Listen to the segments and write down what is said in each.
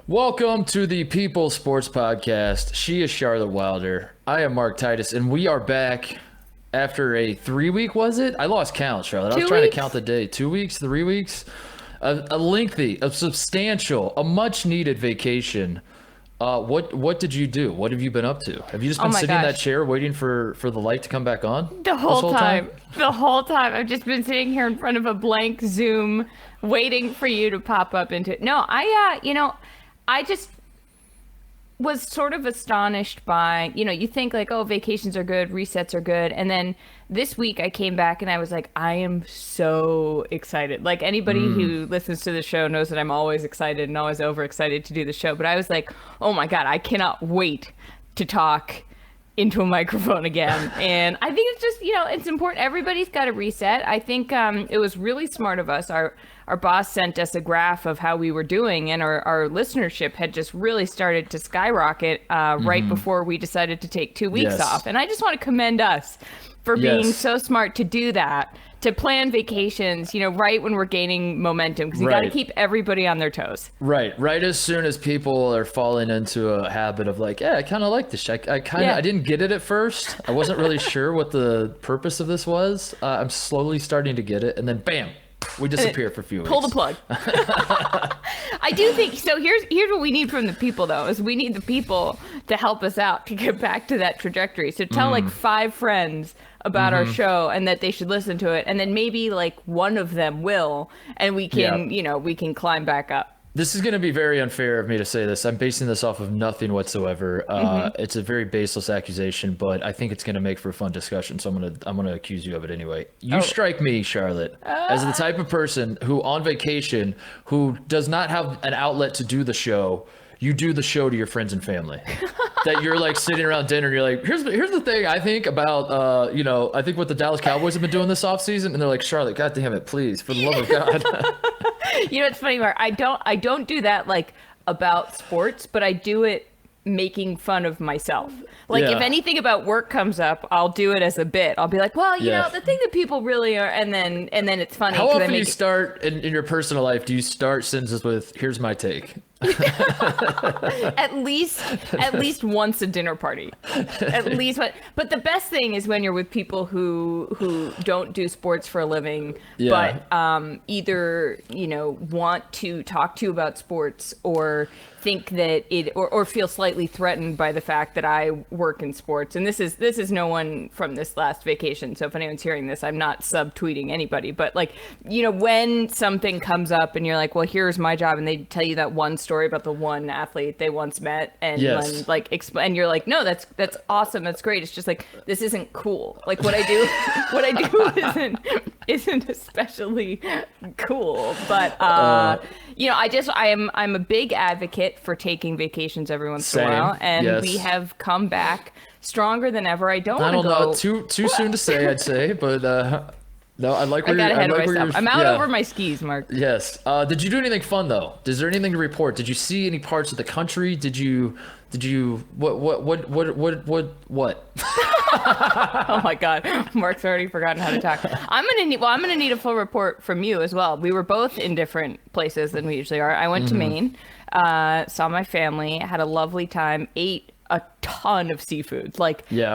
Welcome to the People Sports Podcast. She is Charlotte Wilder. I am Mark Titus, and we are back after a 3-week, was it? I lost count, Charlotte. I was trying to count the day. 2 weeks, 3 weeks? A lengthy, a substantial, a much-needed vacation. What did you do? What have you been up to? Have you just been sitting in that chair waiting for the light to come back on? The whole time. The whole time. I've just been sitting here in front of a blank Zoom waiting for you to pop up into it. No, I just was sort of astonished by, you think like, oh, vacations are good, resets are good. And then this week I came back and I was like, I am so excited. Like anybody who listens to the show knows that I'm always excited and always overexcited to do the show. But I was like, oh my God, I cannot wait to talk into a microphone again. And I think it's just, it's important. Everybody's got to reset. I think it was really smart of us. Our boss sent us a graph of how we were doing, and our listenership had just really started to skyrocket right before we decided to take 2 weeks off. And I just want to commend us for being so smart to do that, to plan vacations, right when we're gaining momentum, because you got to keep everybody on their toes. Right as soon as people are falling into a habit of like, yeah, I kind of like this. I didn't get it at first. I wasn't really sure what the purpose of this was. I'm slowly starting to get it, and then bam, we disappear for a few weeks. Pull the plug. I do think so. Here's what we need from the people, though, is we need the people to help us out to get back to that trajectory. So tell like 5 friends about our show and that they should listen to it, and then maybe like one of them will, and we can we can climb back up. This is going to be very unfair of me to say this. I'm basing this off of nothing whatsoever. It's a very baseless accusation, but I think it's going to make for a fun discussion. So I'm going to accuse you of it anyway. You strike me, Charlotte, as the type of person who on vacation, who does not have an outlet to do the show. You do the show to your friends and family. That you're like sitting around dinner and you're like, here's the thing I think about, I think what the Dallas Cowboys have been doing this offseason. And they're like, Charlotte, God damn it, please, for the love of God. It's funny, Mark. I don't do that like about sports, but I do it making fun of myself. Like if anything about work comes up, I'll do it as a bit. I'll be like, well, the thing that people really are, and then it's funny. How often do you start in your personal life? Do you start sentences with, here's my take? at least once a dinner party, at least. But the best thing is when you're with people who don't do sports for a living, but either want to talk to you about sports or think that it or feel slightly threatened by the fact that I work in sports. And this is no one from this last vacation, so if anyone's hearing this, I'm not subtweeting anybody, but like when something comes up and you're like, well, here's my job, and they tell you that one story about the one athlete they once met, and when, like and you're like, no, that's awesome, that's great, it's just like, this isn't cool. Like what I do isn't especially cool, but I'm a big advocate for taking vacations every once in a while, and we have come back stronger than ever. I don't know, too soon to say, I'd say, but no, I like where I got ahead of myself. I'm out over my skis, Mark. Yes. Did you do anything fun though? Is there anything to report? Did you see any parts of the country? Did you what? Oh my God, Mark's already forgotten how to talk. I'm gonna need a full report from you as well. We were both in different places than we usually are. I went to Maine, saw my family, had a lovely time, ate a ton of seafood,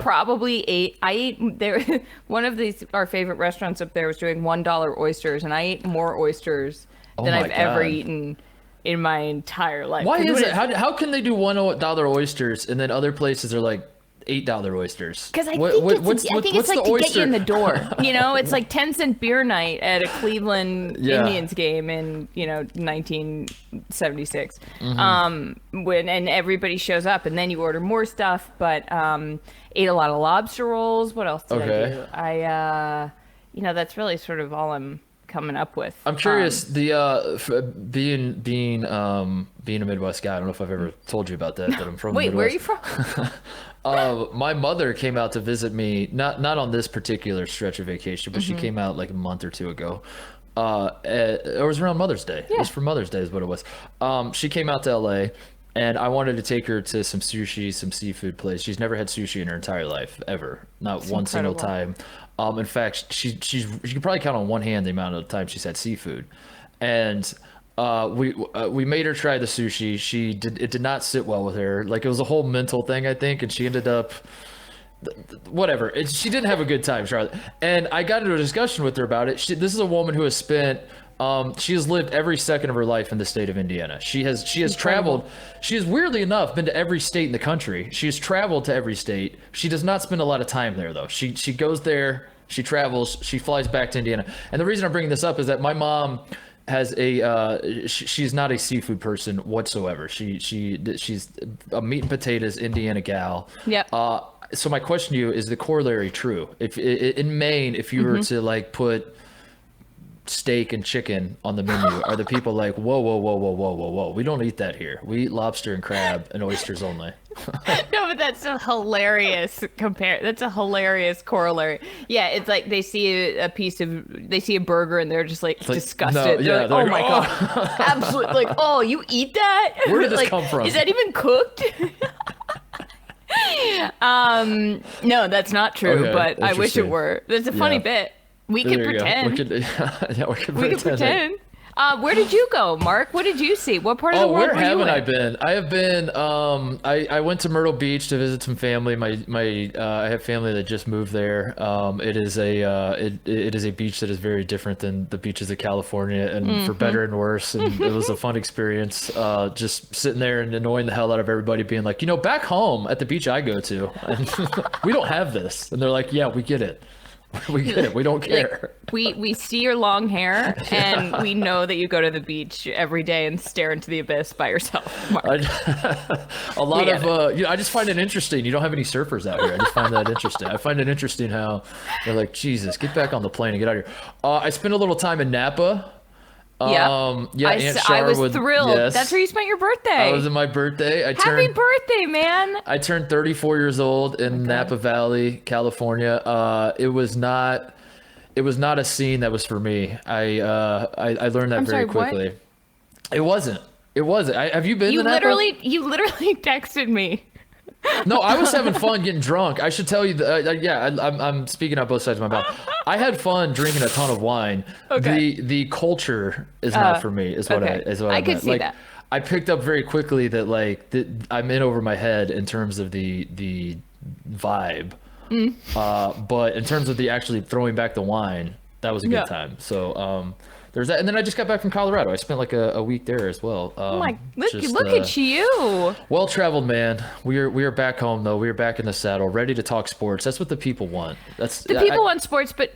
probably I ate there. One of our favorite restaurants up there was doing $1 oysters, and I ate more oysters than I've ever eaten in my entire life. Why is it? How can they do $1 oysters and then other places are like $8 oysters? Because I think it's like to get you in the door. It's like 10-cent beer night at a Cleveland Indians game in 1976. And everybody shows up, and then you order more stuff. But ate a lot of lobster rolls. What else did I do? I that's really sort of all I'm coming up with. I'm curious. Being a Midwest guy, I don't know if I've ever told you about that I'm from. Wait, the Midwest. Where are you from? My mother came out to visit me, not on this particular stretch of vacation, but she came out like a month or two ago. It was around Mother's Day. Yeah. It was for Mother's Day is what it was. She came out to LA, and I wanted to take her to some sushi, some seafood place. She's never had sushi in her entire life, ever. Not That's one incredible. Single time. In fact, she could probably count on one hand the amount of time she's had seafood. And We made her try the sushi. It did not sit well with her. Like, it was a whole mental thing, I think, and she ended up whatever. She didn't have a good time, Charlotte. And I got into a discussion with her about it. This is a woman who has spent she has lived every second of her life in the state of Indiana. She has traveled. She has, weirdly enough, been to every state in the country. She has traveled to every state. She does not spend a lot of time there, though. She goes there, she travels, she flies back to Indiana. And the reason I'm bringing this up is that my mom has she's not a seafood person whatsoever. She's a meat and potatoes Indiana gal. Yep. So my question to you is the corollary true? If in Maine, if you were to like put steak and chicken on the menu, are the people like, whoa, we don't eat that here. We eat lobster and crab and oysters only. No, but that's a hilarious that's a hilarious corollary. Yeah, it's like they see they see a burger and they're just like disgusted. No, they're like, oh my god, absolutely! Like, oh, you eat that? Where did this like, come from? Is that even cooked? No, that's not true. Okay, but I wish it were. That's a funny bit. We could pretend. We could pretend. Where did you go, Mark? What did you see? What part of the world were you in? Where haven't I been? I have been. I went to Myrtle Beach to visit some family. I have family that just moved there. It is a beach that is very different than the beaches of California, and for better and worse. And it was a fun experience. Just sitting there and annoying the hell out of everybody, being like, back home at the beach I go to, and we don't have this. And they're like, yeah, we get it. We get it. We don't care. Like, we see your long hair, and we know that you go to the beach every day and stare into the abyss by yourself, Mark. I just find it interesting. You don't have any surfers out here. I just find that interesting. I find it interesting how they're like, Jesus, get back on the plane and get out of here. I spent a little time in Napa. Yeah, I was thrilled. Yes. That's where you spent your birthday. I was in my birthday. Happy birthday, man! I turned 34 years old in Napa Valley, California. It was not a scene that was for me. I learned that very quickly. What? It wasn't. Have you been to Napa? You literally texted me. No, I was having fun getting drunk. I should tell you, I'm speaking on both sides of my mouth. I had fun drinking a ton of wine. Okay. The culture is not for me. Is what I could see that. I picked up very quickly that I'm in over my head in terms of the vibe. But in terms of the actually throwing back the wine, that was a good time. So there's that, and then I just got back from Colorado. I spent like a week there as well. Look at you! Well-traveled man. We are back home though. We are back in the saddle, ready to talk sports. That's what the people want. People want sports, but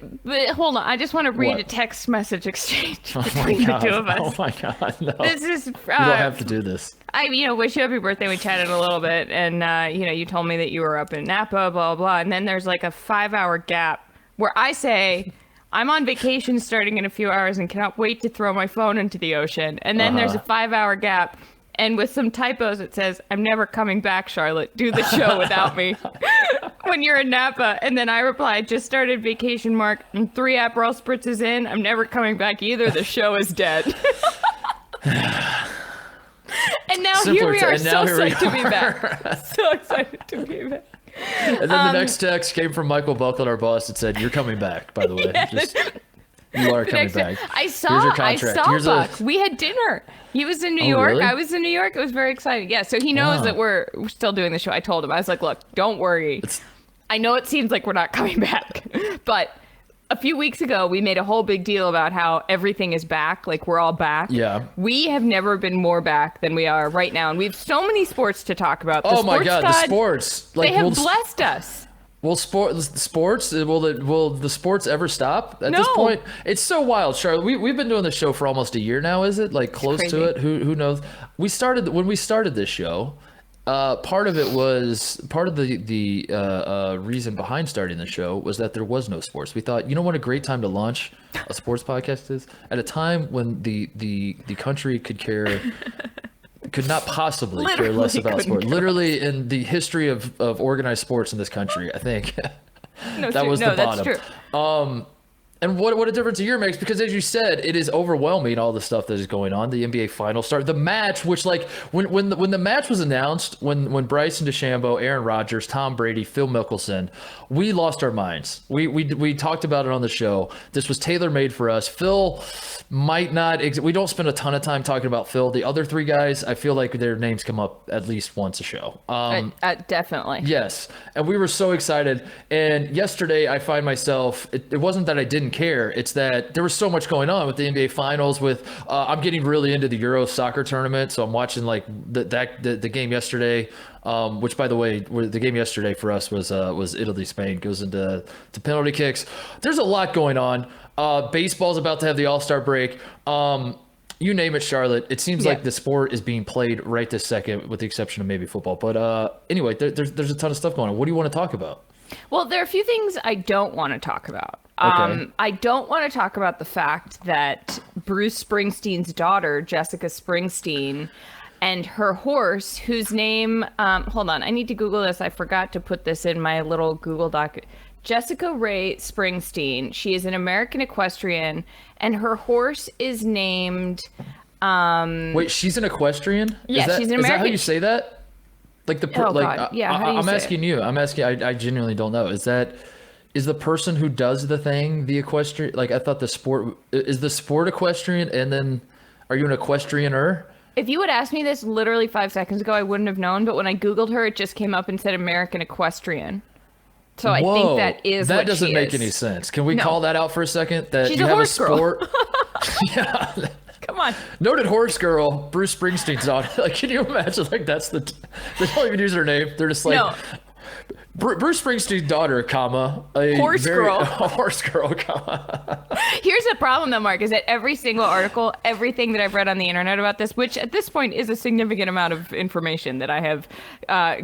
hold on. I just want to read a text message exchange between the two of us. Oh my god, no! This is you don't have to do this. I wish you happy birthday. We chatted a little bit, and you told me that you were up in Napa, blah blah, and then there's like a 5-hour gap where I say, I'm on vacation starting in a few hours and cannot wait to throw my phone into the ocean. And then there's a 5-hour gap. And with some typos, it says, I'm never coming back, Charlotte. Do the show without me. When you're in Napa. And then I replied, just started vacation, Mark. And 3 Aperol spritzes in. I'm never coming back either. The show is dead. And now here we are, so psyched to be back. So excited to be back. And then the next text came from Michael Buckland, our boss, that said, "You're coming back." By the way, you are coming back. I saw Buck. We had dinner. He was in New York. Really? I was in New York. It was very exciting. Yeah, so he knows that we're still doing the show. I told him. I was like, "Look, don't worry. I know it seems like we're not coming back, but." A few weeks ago, we made a whole big deal about how everything is back, like we're all back. Yeah. We have never been more back than we are right now, and we have so many sports to talk about. Oh my God, the sports! Like, they have blessed us. Will the sports ever stop at this point? It's so wild, Charlotte. We've been doing this show for almost a year now. Is it like close to it? Who knows? When we started this show. Part of the reason behind starting the show was that there was no sports. We thought, what a great time to launch a sports podcast is at a time when the country could not possibly care less about sport. Literally in the history of organized sports in this country, I think that was the bottom. That's true. And what a difference a year makes, because as you said, it is overwhelming, all the stuff that is going on. The NBA Finals start, the match, which like when the match was announced, when Bryson DeChambeau, Aaron Rodgers, Tom Brady, Phil Mickelson, we lost our minds. We talked about it on the show. This was tailor made for us. Phil might not. We don't spend a ton of time talking about Phil. The other three guys, I feel like their names come up at least once a show. Definitely. Yes, and we were so excited. And yesterday, I find myself. It wasn't that I didn't care. It's that there was so much going on with the NBA Finals. With I'm getting really into the Euro soccer tournament, so I'm watching like the game yesterday. Which, by the way, the game yesterday for us was Italy-Spain. Goes into penalty kicks. There's a lot going on. Baseball's about to have the All-Star break. You name it, Charlotte. It seems like the sport is being played right this second, with the exception of maybe football. But anyway, there's a ton of stuff going on. What do you want to talk about? Well, there are a few things I don't want to talk about. Okay. I don't want to talk about the fact that Bruce Springsteen's daughter, Jessica Springsteen, and her horse, whose name, hold on, I need to Google this. I forgot to put this in my little Google doc. Jessica Ray Springsteen. She is an American equestrian, and her horse is named. Wait, she's an equestrian? Yeah, she's an American. Is that how you say that? Like the Oh, like? God. Yeah, how do you I'm say asking you. I'm asking. I genuinely don't know. Is the person who does the thing the equestrian? Like, I thought the sport is the sport equestrian, and then are you an equestrianer? If you had asked me this literally 5 seconds ago, I wouldn't have known. But when I Googled her, it just came up and said American equestrian. So I think that is that what doesn't she make is. any sense. Can we No. call that out for a second? That She's you a have horse a girl. sport. Yeah. Come on. Noted horse girl, Bruce Springsteen's daughter. Like, can you imagine? Like, that's they don't even use her name. They're just like No. Bruce Springsteen's daughter, comma a Horse girl. a horse girl, comma. Here's the problem, though, Mark, is that every single article, everything that I've read on the internet about this, which at this point is a significant amount of information that I have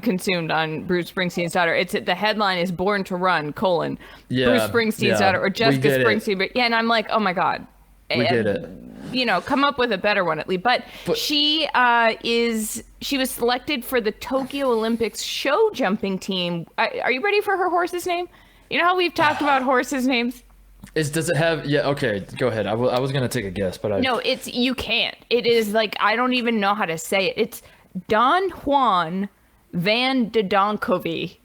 consumed on Bruce Springsteen's daughter. The headline is "Born to Run: Bruce Springsteen's daughter," or Jessica Springsteen. But yeah, and I'm like, oh my god, We get it. You know, come up with a better one at least. But she was selected for the Tokyo Olympics show jumping team. Are you ready for her horse's name? You know how we've talked about horses' names? Does it have? Yeah. Okay. Go ahead. I was gonna take a guess, but No, you can't. It is like, I don't even know how to say it. It's Don Juan Van de Donkovi.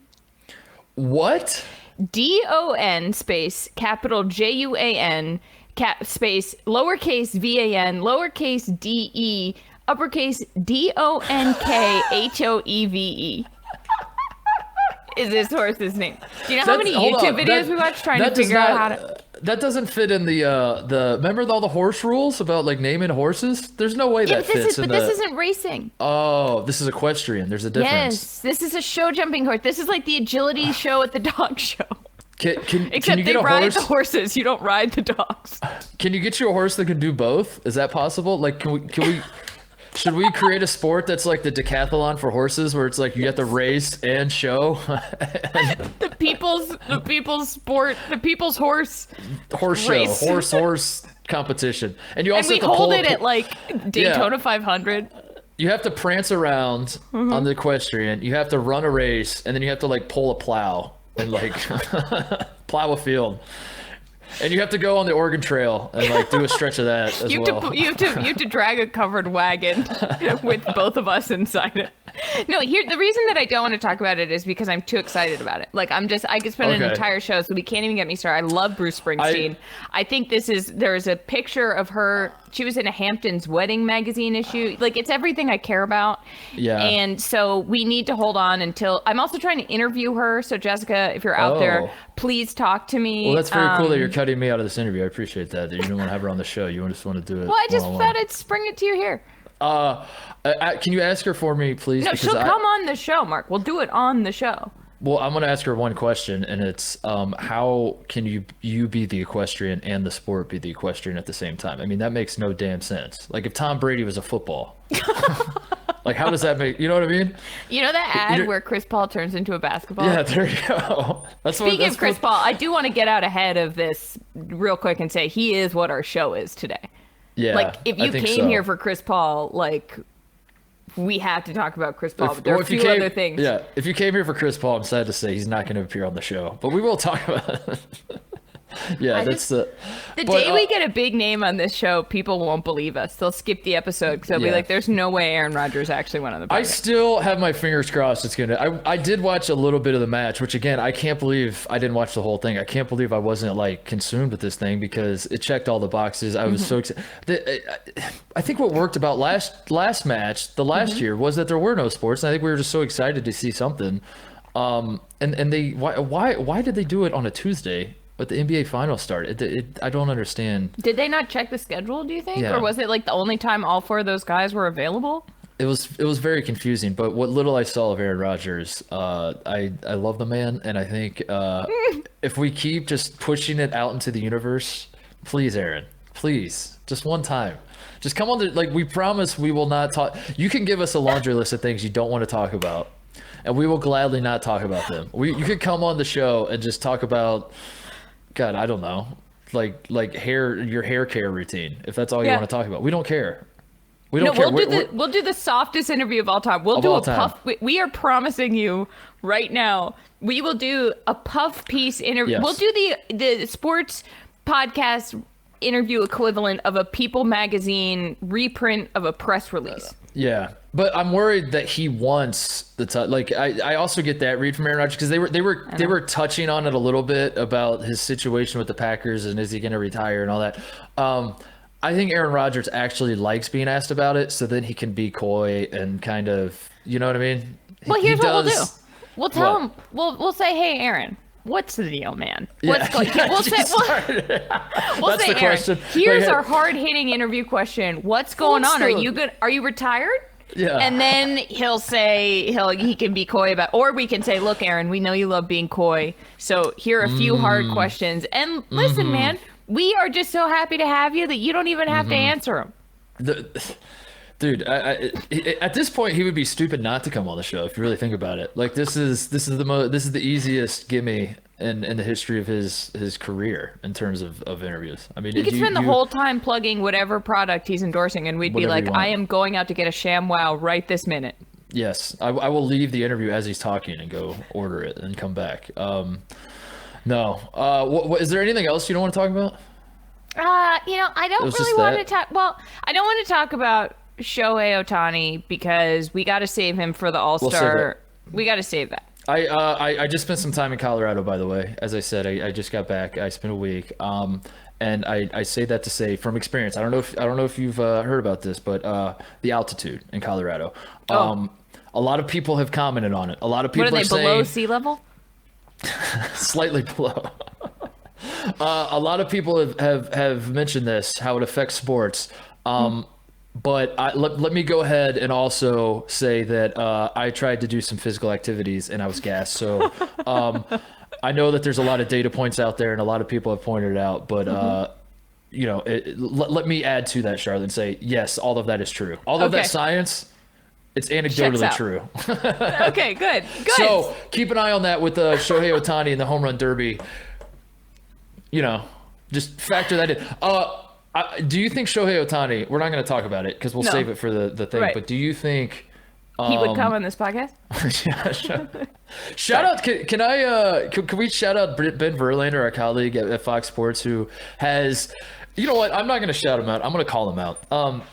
What? DON space capital JUAN space lowercase VAN lowercase DE uppercase DONKHOEVE. Is this horse's name? Do you know how many YouTube videos we watched trying to figure out how to? That doesn't fit in the remember all the horse rules about like naming horses? There's no way that fits in this isn't racing. Oh, this is equestrian. There's a difference. Yes, this is a show jumping horse. This is like the agility show at the dog show. Except you they ride the horses. You don't ride the dogs. Can you get you a horse that can do both? Is that possible? Like, can we should we create a sport that's like the decathlon for horses, where it's like you have to race and show? the people's sport, the people's horse show, race. horse competition, and you also and we have to hold it at like Daytona 500. You have to prance around on the equestrian. You have to run a race, and then you have to like pull a plow and like plow a field. And you have to go on the Oregon Trail and like do a stretch of that as well. You have to drag a covered wagon with both of us inside it. No, the reason that I don't want to talk about it is because I'm too excited about it. Like, I could spend an entire show, so we can't even get me started. I love Bruce Springsteen. I think there's a picture of her. She was in a Hamptons wedding magazine issue. Like, it's everything I care about. Yeah. And so we need to hold on until I'm also trying to interview her. So Jessica, if you're out there, please talk to me. Well, that's very cool that you're cutting me out of this interview. I appreciate that. You don't want to have her on the show. You just want to do it. Well, I just thought I'd spring it to you here. Can you ask her for me, please? No, she'll come on the show, Mark. We'll do it on the show. Well, I'm going to ask her one question, and it's how can you be the equestrian and the sport be the equestrian at the same time? I mean, that makes no damn sense. Like, if Tom Brady was a football, like, how does that make, you know what I mean? You know that ad where Chris Paul turns into a basketball? Yeah, there you go. Speaking of Chris Paul, I do want to get out ahead of this real quick and say he is what our show is today. Yeah, like, if you came here for Chris Paul, like, we have to talk about Chris Paul. But there are a few other things. Yeah, if you came here for Chris Paul, I'm sad to say he's not going to appear on the show, but we will talk about it. Yeah, that's the day we get a big name on this show, people won't believe us. They'll skip the episode because they'll be like, "There's no way Aaron Rodgers actually went on the podcast." I still have my fingers crossed it's gonna. I did watch a little bit of the match, which again, I can't believe I didn't watch the whole thing. I can't believe I wasn't like consumed with this thing because it checked all the boxes. I was so excited. I think what worked about last match, the last year, was that there were no sports. And I think we were just so excited to see something. And they why did they do it on a Tuesday? But the NBA Finals started. I don't understand. Did they not check the schedule, do you think? Yeah. Or was it like the only time all 4 of those guys were available? It was very confusing. But what little I saw of Aaron Rodgers, I love the man. And I think if we keep just pushing it out into the universe, please, Aaron, please, just one time. Just come on. We promise we will not talk. You can give us a laundry list of things you don't want to talk about, and we will gladly not talk about them. You could come on the show and just talk about, God, I don't know, like your hair care routine. If that's all you want to talk about, we don't care. We don't care. We'll do the softest interview of all time. We'll do a puff. We are promising you right now. We will do a puff piece interview. Yes. We'll do the sports podcast interview equivalent of a People magazine reprint of a press release. Yeah, but I'm worried that he wants the I also get that read from Aaron Rodgers because they were touching on it a little bit about his situation with the Packers and is he going to retire and all that. I think Aaron Rodgers actually likes being asked about it, so then he can be coy and kind of, you know what I mean? Well, here's what we'll do. We'll tell him. We'll say, "Hey, Aaron, what's the deal, man? What's going on?" We'll say, Aaron, question. Here's our hard-hitting interview question. What's going on? Are you good? Are you retired? Yeah. And then he'll say he can be coy about, or we can say, "Look, Aaron, we know you love being coy, so here are a few hard questions. And listen, man, we are just so happy to have you that you don't even have to answer them." Dude, at this point, he would be stupid not to come on the show if you really think about it. Like this is the easiest gimme in the history of his career in terms of interviews. I mean, you could spend the whole time plugging whatever product he's endorsing, and we'd be like, "I am going out to get a ShamWow right this minute." Yes, I will leave the interview as he's talking and go order it and come back. No, is there anything else you don't want to talk about? I don't really want to talk. Well, I don't want to talk about Shohei Ohtani because we got to save him for the All-Star. We got to save that. I just spent some time in Colorado, by the way. As I said, I just got back. I spent a week. And I say that to say from experience. I don't know if you've heard about this, but the altitude in Colorado. A lot of people have commented on it. A lot of people are saying below sea level. Slightly below. A lot of people have mentioned this, how it affects sports. But let me go ahead and also say that I tried to do some physical activities and I was gassed. So I know that there's a lot of data points out there and a lot of people have pointed it out. But, let me add to that, Charlotte, and say, yes, all of that is true. All of that science, it's anecdotally true. Okay, good. So keep an eye on that with Shohei Ohtani and the home run derby. Just factor that in. Do you think Shohei Ohtani, we're not going to talk about it because we'll save it for the thing, but do you think he would come on this podcast? Yeah, shout out. Can we shout out Ben Verlander, our colleague at Fox Sports, who has, you know what? I'm not going to shout him out. I'm going to call him out.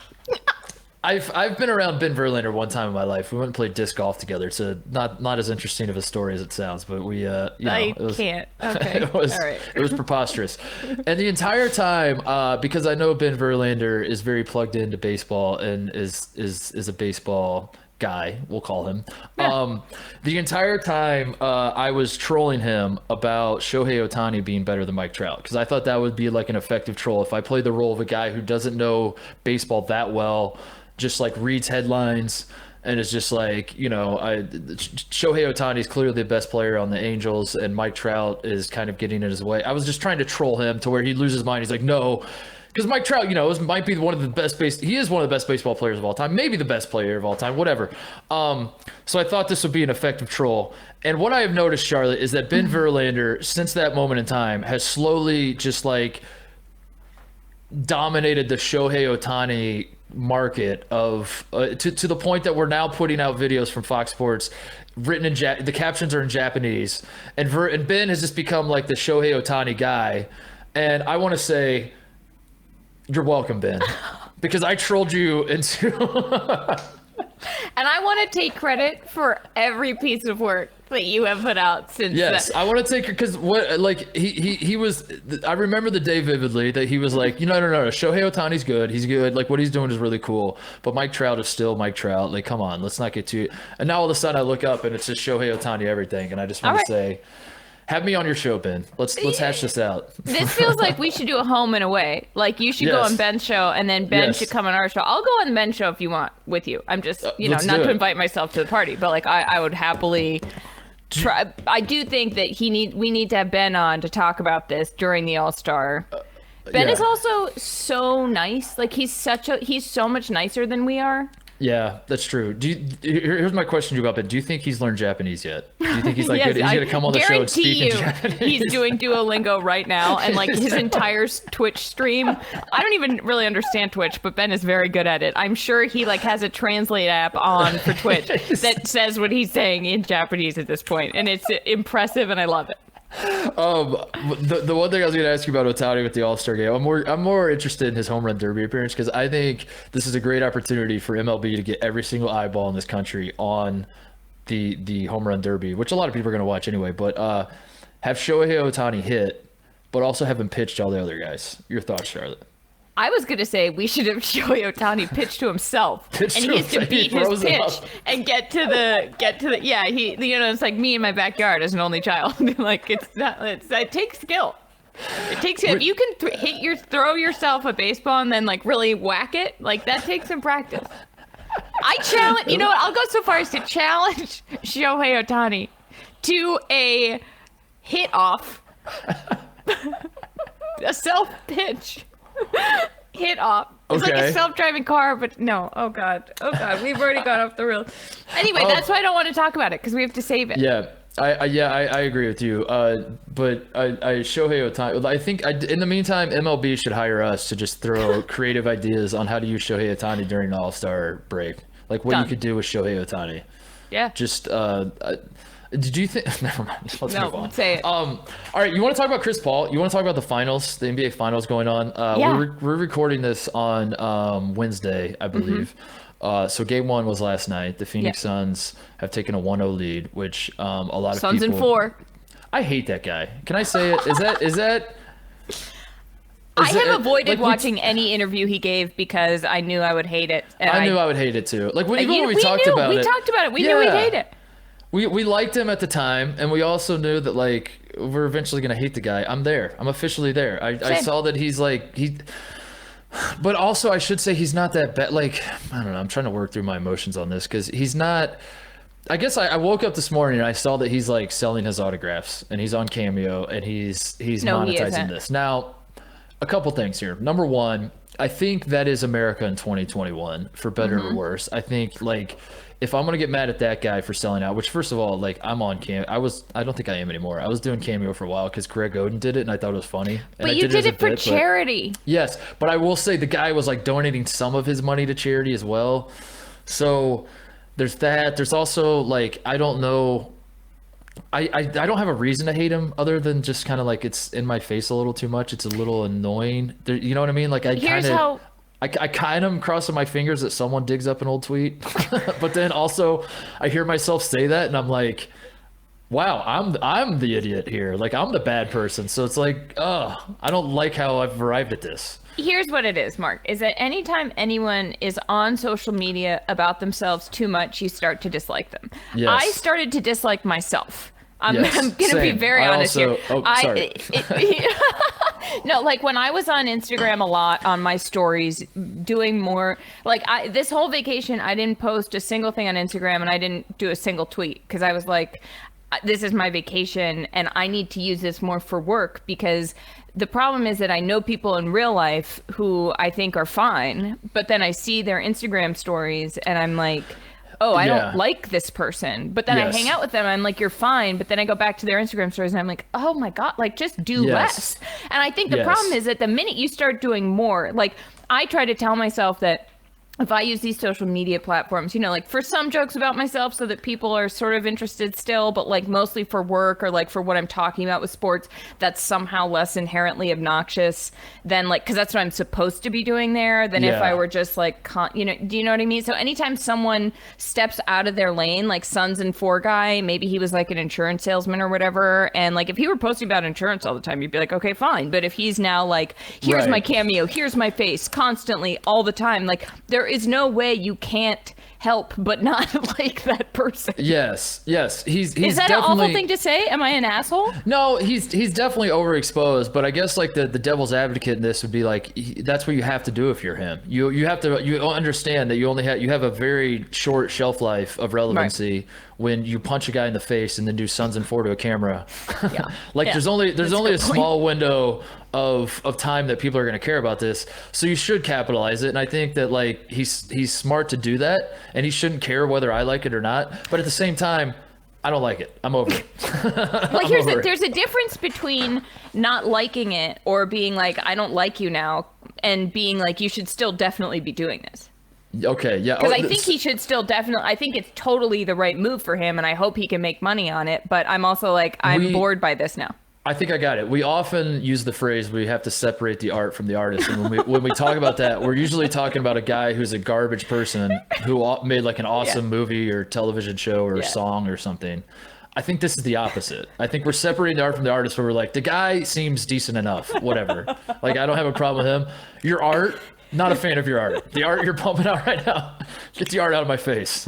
I've been around Ben Verlander one time in my life. We went and played disc golf together. It's not as interesting of a story as it sounds, but we can't. Okay. It was preposterous. And the entire time, because I know Ben Verlander is very plugged into baseball and is a baseball guy, we'll call him. Yeah. The entire time I was trolling him about Shohei Ohtani being better than Mike Trout because I thought that would be like an effective troll if I played the role of a guy who doesn't know baseball that well, just like reads headlines and is just like, Shohei Ohtani is clearly the best player on the Angels and Mike Trout is kind of getting in his way. I was just trying to troll him to where he'd lose his mind. He's like, no, because Mike Trout, might be one of the best he is one of the best baseball players of all time, maybe the best player of all time, whatever. So I thought this would be an effective troll. And what I have noticed, Charlotte, is that Ben Verlander, since that moment in time, has slowly just like dominated the Shohei Ohtani market of to the point that we're now putting out videos from Fox Sports written in the captions are in Japanese, and Ben has just become like the Shohei Ohtani guy. And I want to say, you're welcome, Ben, because I trolled you into. And I want to take credit for every piece of work that you have put out since. Yes, I want to take, because what, like, he was, I remember the day vividly that he was like, no, Shohei Ohtani's good. He's good. Like, what he's doing is really cool. But Mike Trout is still Mike Trout. Like, come on, let's not get too. And now all of a sudden I look up and it's just Shohei Ohtani everything. And I just want to say, have me on your show, Ben. Let's hash this out. This feels like we should do a home and away. Like, you should go on Ben's show, and then Ben should come on our show. I'll go on Ben's show if you want with you. I'm just, not to invite myself to the party, but like I would happily try. I do think that we need to have Ben on to talk about this during the All-Star. Ben is also so nice. Like, he's so much nicer than we are. Yeah, that's true. Here's my question to you about Ben. Do you think he's learned Japanese yet? Do you think he's like yes, good? He's going to come on the show and speak in Japanese? He's doing Duolingo right now, and like his entire Twitch stream. I don't even really understand Twitch, but Ben is very good at it. I'm sure he like has a translate app on for Twitch that says what he's saying in Japanese at this point, and it's impressive, and I love it. The one thing I was going to ask you about Ohtani with the All-Star game, I'm more interested in his home run derby appearance, because I think this is a great opportunity for MLB to get every single eyeball in this country on the home run derby, which a lot of people are going to watch anyway. But have Shohei Ohtani hit, but also have him pitch to all the other guys. Your thoughts, Charlotte? I was going to say we should have Shohei Ohtani pitch to himself, and he has to beat his pitch and get to the it's like me in my backyard as an only child. Like, it takes skill. It takes, if you can throw yourself a baseball and then like really whack it, like that takes some practice. I challenge, you know what, I'll go so far as to challenge Shohei Ohtani to a hit off, a self pitch. Hit off. It's like a self-driving car, but no. Oh god. We've already gone off the rails. Anyway, that's why I don't want to talk about it, because we have to save it. Yeah, I agree with you. But Shohei Ohtani. I think in the meantime, MLB should hire us to just throw creative ideas on how to use Shohei Ohtani during the All-Star break, like what you could do with Shohei Ohtani. Yeah. Just did you think? Never mind. Let's move on. Say it. All right. You want to talk about Chris Paul? You want to talk about the finals, the NBA finals going on? We're recording this on Wednesday, I believe. So game one was last night. The Phoenix Suns have taken a 1-0 lead, which a lot of Suns people. in 4. I hate that guy. Can I say it? Is that? I have avoided watching any interview he gave because I knew I would hate it. And I knew I would hate it too. Like when we talked about it. We talked about it. We knew we'd hate it. We liked him at the time, and we also knew that like we're eventually gonna hate the guy. I'm there. I'm officially there. I saw that he's like but also I should say he's not that bad. Like, I don't know. I'm trying to work through my emotions on this because he's not. I guess I woke up this morning and I saw that he's like selling his autographs and he's on Cameo and he's monetizing this. Now, a couple things here. Number one, I think that is America in 2021, for better or worse. I think like if I'm gonna get mad at that guy for selling out, which first of all, like I'm on Cameo. I don't think I am anymore. I was doing Cameo for a while because Greg Oden did it and I thought it was funny. And but you did it for charity. Yes, but I will say the guy was like donating some of his money to charity as well. So there's that. There's also like I don't know. I don't have a reason to hate him other than just kind of like it's in my face a little too much. It's a little annoying. You know what I mean? Like I kind of am crossing my fingers that someone digs up an old tweet, but then also I hear myself say that and I'm like, wow, I'm the idiot here. Like I'm the bad person. So it's like, I don't like how I've arrived at this. Here's what it is, Mark, is that anytime anyone is on social media about themselves too much, you start to dislike them. Yes. I started to dislike myself. I'm going to be very honest here. Sorry. No, like when I was on Instagram a lot on my stories, doing more, like this whole vacation, I didn't post a single thing on Instagram and I didn't do a single tweet because I was like, this is my vacation and I need to use this more for work because the problem is that I know people in real life who I think are fine, but then I see their Instagram stories and I'm like, oh, I don't like this person. But then I hang out with them. I'm like, you're fine. But then I go back to their Instagram stories and I'm like, oh my God, like just do less. And I think the problem is that the minute you start doing more, like I try to tell myself that if I use these social media platforms, you know, like for some jokes about myself so that people are sort of interested still, but like mostly for work or like for what I'm talking about with sports, that's somehow less inherently obnoxious than like, because that's what I'm supposed to be doing there, than if I were just like, you know, do you know what I mean? So anytime someone steps out of their lane, like Sons and Four guy, maybe he was like an insurance salesman or whatever. And like, if he were posting about insurance all the time, you'd be like, okay, fine. But if he's now like, here's my cameo, here's my face constantly all the time, like there is no way you can't help but not like that person. Yes. He's Is that definitely... an awful thing to say? Am I an asshole? No, he's definitely overexposed, but I guess like the devil's advocate in this would be like, that's what you have to do if you're him. You understand that you have a very short shelf life of relevancy when you punch a guy in the face and then do Sons and Four to a camera. There's only a small window of time that people are going to care about this, so you should capitalize it. And I think that like he's smart to do that, and he shouldn't care whether I like it or not. But at the same time, I don't like it. I'm over it. Like there's a difference between not liking it or being like, I don't like you now, and being like, you should still definitely be doing this. Okay, yeah. Because I think he should still definitely, I think it's totally the right move for him, and I hope he can make money on it. But I'm also like, I'm bored by this now. I think I got it. We often use the phrase, we have to separate the art from the artist. And when we talk about that, we're usually talking about a guy who's a garbage person who made like an awesome movie or television show or song or something. I think this is the opposite. I think we're separating the art from the artist, where we're like, the guy seems decent enough, whatever. Like, I don't have a problem with him. Your art, not a fan of your art. The art you're pumping out right now, get the art out of my face.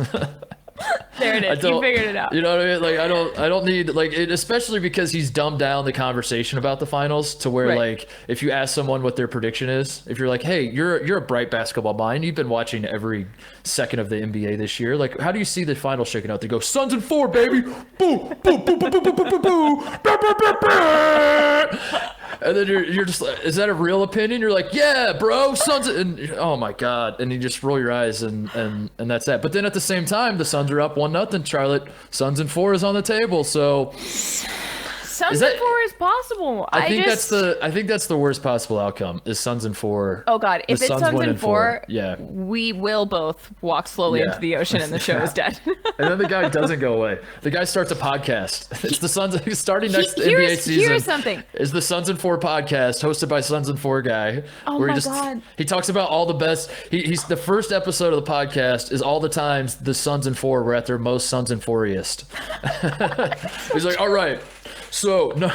There it is. You figured it out. You know what I mean? Like, I don't need like it, especially because he's dumbed down the conversation about the finals to where like, if you ask someone what their prediction is, if you're like, hey, you're a bright basketball mind, you've been watching every second of the NBA this year, like, how do you see the finals shaking out? They go, Suns and Four, baby. Boo, boo, boo, boo, boo, boo, boo, boo, boo. And then you're just like, is that a real opinion? You're like, yeah, bro, Suns, and oh my god, and you just roll your eyes and that's that. But then at the same time, the Suns are up 1-0. Charlotte, Suns and Four is on the table, so Suns and Four is possible. I think that's the worst possible outcome is Suns and Four. Oh god, if it's Suns and Four, yeah, we will both walk slowly into the ocean and the show is dead. And then the guy doesn't go away. The guy starts a podcast. It's the Suns starting next NBA season. Here's something. Is the Suns and Four podcast hosted by Suns and Four guy? Oh where my god. He talks about all the best. He's the first episode of the podcast is all the times the Suns and Four were at their most Suns and Fouriest. He's like, all right. So no.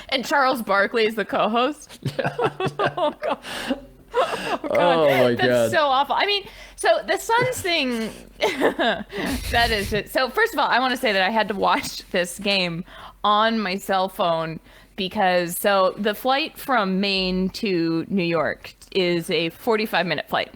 And Charles Barkley is the co-host. Oh god. Oh, god. Oh my god. That's so awful. I mean, so the Suns thing, that is it. So first of all, I want to say that I had to watch this game on my cell phone because so the flight from Maine to New York is a 45-minute flight.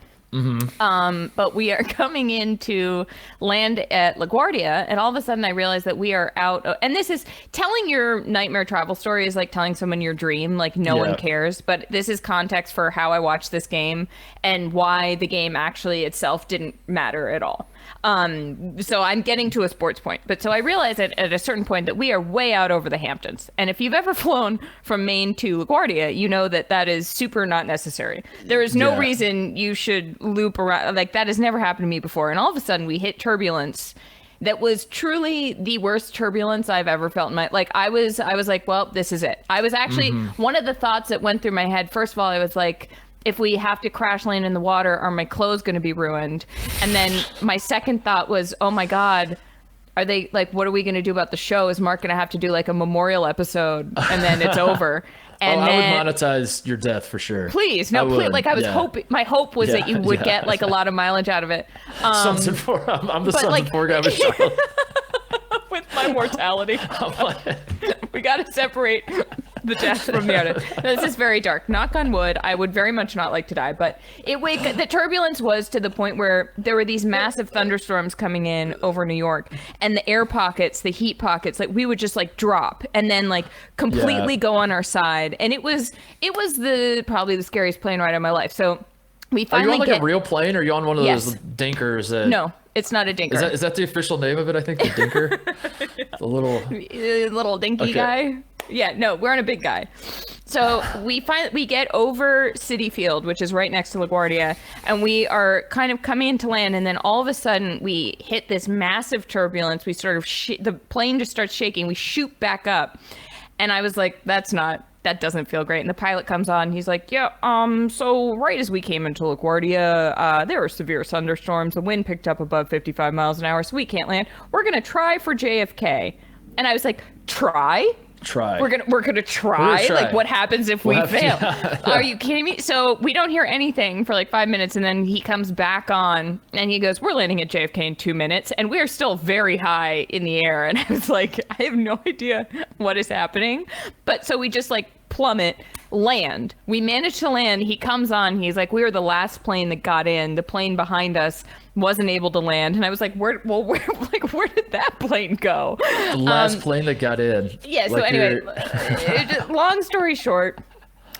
But we are coming in to land at LaGuardia, and all of a sudden I realized that we are out. And this is telling your nightmare travel story is like telling someone your dream, like no one cares. But this is context for how I watched this game and why the game actually itself didn't matter at all. So I'm getting to a sports point, but so I realized at a certain point that we are way out over the Hamptons. And if you've ever flown from Maine to LaGuardia, you know that that is super not necessary. There is no reason you should loop around. Like that has never happened to me before. And all of a sudden we hit turbulence that was truly the worst turbulence I've ever felt in my, like I was like, well, this is it. I was actually, one of the thoughts that went through my head, first of all, I was like, if we have to crash land in the water, are my clothes going to be ruined? And then my second thought was, oh my God, are they like, what are we going to do about the show? Is Mark going to have to do like a memorial episode and then it's over? And I would monetize your death for sure. Please, no, please. Like I was hoping, my hope was that you would get like a lot of mileage out of it. Sons and Four, I'm the Sons and Four guy with Charlotte. With my mortality. We got to separate the death from the artist. This is very dark. Knock on wood. I would very much not like to die, but the turbulence was to the point where there were these massive thunderstorms coming in over New York, and the air pockets, the heat pockets, like we would just like drop and then like completely go on our side, and it was probably the scariest plane ride of my life. So we finally Are you on like a real plane, or are you on one of those dinkers? No. It's not a dinker. Is that the official name of it? I think the dinker, the little dinky guy. Yeah, no, we're on a big guy. So we get over Citi Field, which is right next to LaGuardia, and we are kind of coming into land, and then all of a sudden we hit this massive turbulence. We sort of the plane just starts shaking. We shoot back up, and I was like, that doesn't feel great. And the pilot comes on. He's like, yeah, so right as we came into LaGuardia, there were severe thunderstorms. The wind picked up above 55 miles an hour, so we can't land. We're going to try for JFK. And I was like, try? We're gonna try. Like, what happens if we fail? Are you kidding me? So we don't hear anything for like 5 minutes, and then he comes back on and he goes, we're landing at JFK in 2 minutes, and we're still very high in the air. And I was like, I have no idea what is happening. But so we just like plummet, land. We managed to land. He comes on. He's like, we were the last plane that got in. The plane behind us wasn't able to land. And I was like, where did that plane go? The last plane that got in. Yeah. So anyway, long story short,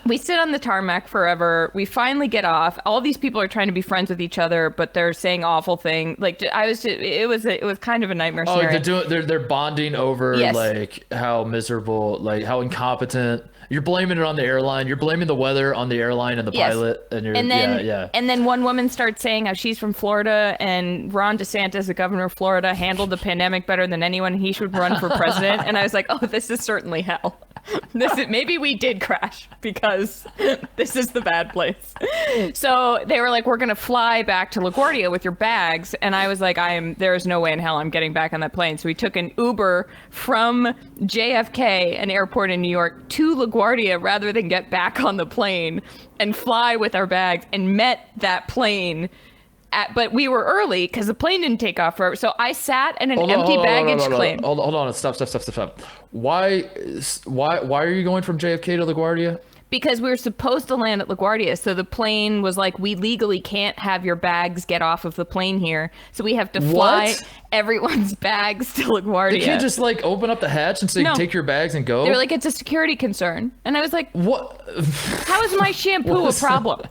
we sit on the tarmac forever. We finally get off. All these people are trying to be friends with each other, but they're saying awful things. Like it was kind of a nightmare scenario. They're bonding over like how miserable, like how incompetent. You're blaming it on the airline. You're blaming the weather on the airline and the pilot. And then one woman starts saying how she's from Florida and Ron DeSantis, the governor of Florida, handled the pandemic better than anyone. He should run for president. And I was like, oh, this is certainly hell. Maybe we did crash because this is the bad place. So they were like, we're going to fly back to LaGuardia with your bags. And I was like, there is no way in hell I'm getting back on that plane. So we took an Uber from JFK, an airport in New York, to LaGuardia rather than get back on the plane and fly with our bags, and met that plane. But we were early because the plane didn't take off forever. So I sat in an empty baggage claim. Hold on. Stop. Why are you going from JFK to LaGuardia? Because we were supposed to land at LaGuardia. So the plane was like, we legally can't have your bags get off of the plane here. So we have to fly everyone's bags to LaGuardia. You can't just like open up the hatch and say, take your bags and go? They were like, it's a security concern. And I was like, what? How is my shampoo a problem?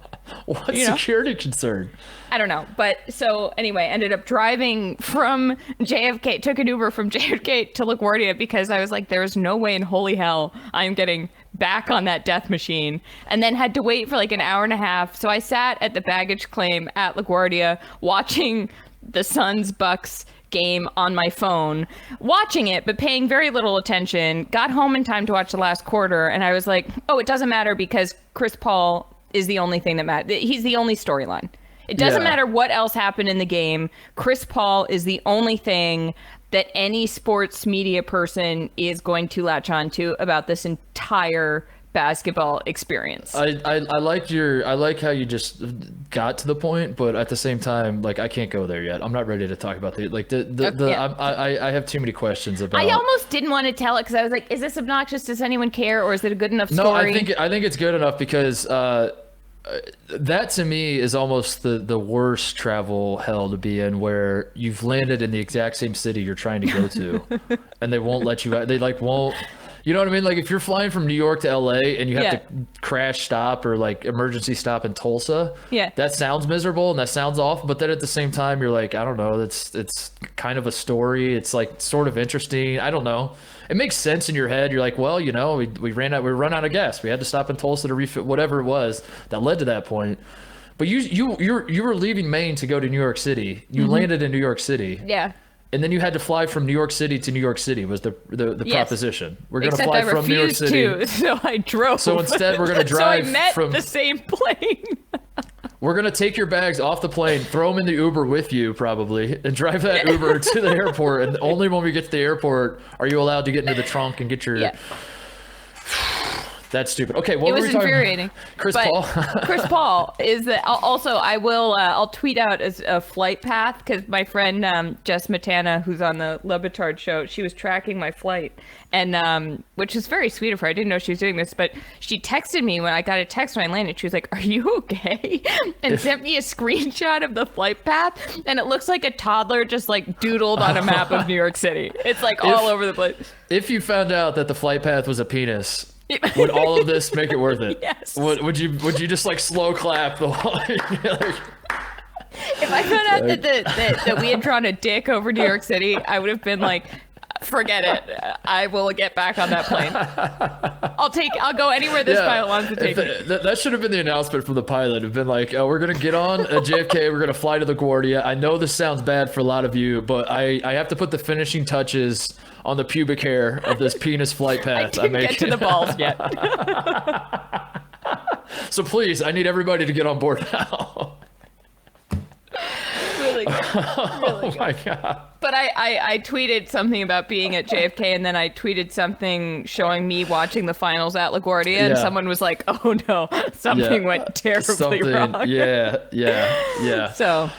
What security concern? I don't know. But so anyway, ended up driving from JFK, took an Uber from JFK to LaGuardia because I was like, there's no way in holy hell I'm getting back on that death machine, and then had to wait for like an hour and a half. So I sat at the baggage claim at LaGuardia watching the Suns-Bucks game on my phone, watching it, but paying very little attention. Got home in time to watch the last quarter, and I was like, oh, it doesn't matter because Chris Paul is the only thing that matters. He's the only storyline. It doesn't matter what else happened in the game. Chris Paul is the only thing that any sports media person is going to latch on to about this entire basketball experience. I like how you just got to the point, but at the same time, like, I can't go there yet. I'm not ready to talk about I have too many questions about. I almost didn't want to tell it because I was like, is this obnoxious? Does anyone care, or is it a good enough story? No, I think it's good enough because that to me is almost the worst travel hell to be in, where you've landed in the exact same city you're trying to go to and they won't let you out. They like won't, you know what I mean? Like if you're flying from New York to LA and you have to crash stop or like emergency stop in Tulsa, that sounds miserable and that sounds awful. But then at the same time, you're like, I don't know, it's kind of a story. It's like sort of interesting. I don't know. It makes sense in your head. You're like, well, you know, we run out of gas. We had to stop in Tulsa to refill, whatever it was that led to that point. But you were leaving Maine to go to New York City. You landed in New York City. Yeah. And then you had to fly from New York City to New York City was the proposition. We're going to Except fly I from New York City. To, so I drove. So instead we're going to drive so I met from the same plane. We're going to take your bags off the plane, throw them in the Uber with you probably, and drive that Uber to the airport. And only when we get to the airport are you allowed to get into the trunk and get your... Yeah. That's stupid. Okay, what were we talking about? It was infuriating. Chris Paul? Chris Paul is that also I'll tweet out as a flight path because my friend Jess Matana, who's on the Le Batard show, she was tracking my flight, and which is very sweet of her. I didn't know she was doing this, but she texted me when I got a text when I landed. She was like, "Are you okay?" and sent me a screenshot of the flight path, and it looks like a toddler just like doodled on a map of New York City. It's like all over the place. If you found out that the flight path was a penis, would all of this make it worth it? Yes. Would you just like slow clap the whole like, if I found out that we had drawn a dick over New York City, I would have been like, Forget it. I will get back on that plane. I'll go anywhere this pilot wants to take me. That should have been the announcement from the pilot. Have been like, we're gonna get on JFK. We're gonna fly to LaGuardia. I know this sounds bad for a lot of you, but I have to put the finishing touches on the pubic hair of this penis flight path. I didn't get to the balls yet. So please, I need everybody to get on board now. Really good. Oh my God. But I tweeted something about being at JFK, and then I tweeted something showing me watching the finals at LaGuardia, and someone was like, oh no, something went terribly wrong. Yeah. So...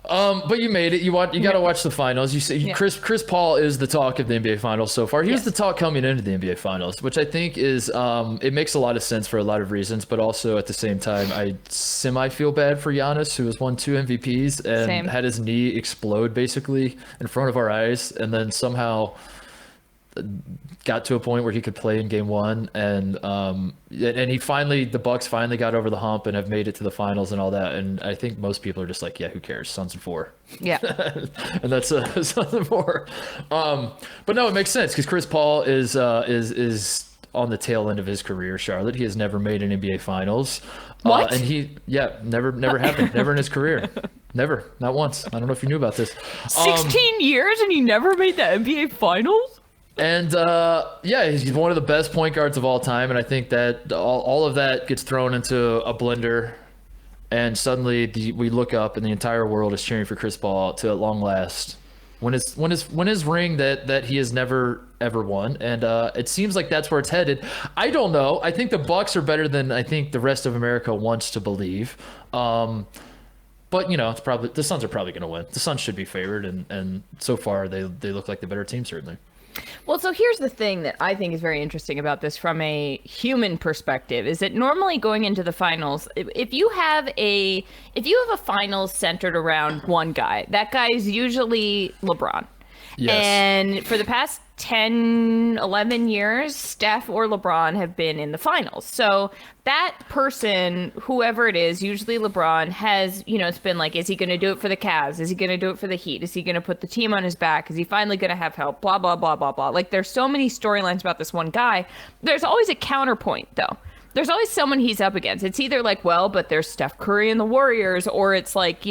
but you made it. You got to watch the finals. You see, Chris Paul is the talk of the NBA Finals so far. He was the talk coming into the NBA Finals, which I think is it makes a lot of sense for a lot of reasons. But also at the same time, I semi feel bad for Giannis, who has won 2 MVPs and had his knee explode basically in front of our eyes, and then somehow got to a point where he could play in game 1, and the Bucks finally got over the hump and have made it to the finals and all that. And I think most people are just like, yeah, who cares? Suns in 4. Yeah. And that's Suns in 4. But no, it makes sense because Chris Paul is on the tail end of his career. Charlotte, he has never made an NBA Finals. What? And never happened. Never in his career. Never, not once. I don't know if you knew about this. 16 years and he never made the NBA Finals? And he's one of the best point guards of all time, and I think that all of that gets thrown into a blender, and suddenly we look up and the entire world is cheering for Chris Paul to at long last win his ring that he has never ever won, and it seems like that's where it's headed. I don't know. I think the Bucks are better than I think the rest of America wants to believe. But it's probably the Suns are probably going to win. The Suns should be favored, and so far they look like the better team certainly. Well, so here's the thing that I think is very interesting about this from a human perspective is that normally going into the finals, if you have a finals centered around one guy, that guy is usually LeBron. Yes. And for the past 10, 11 years, Steph or LeBron have been in the finals. So that person, whoever it is, usually LeBron, has, it's been like, is he going to do it for the Cavs? Is he going to do it for the Heat? Is he going to put the team on his back? Is he finally going to have help? Blah, blah, blah, blah, blah. Like, there's so many storylines about this one guy. There's always a counterpoint, though. There's always someone he's up against. It's either like, well, but there's Steph Curry and the Warriors, or it's like,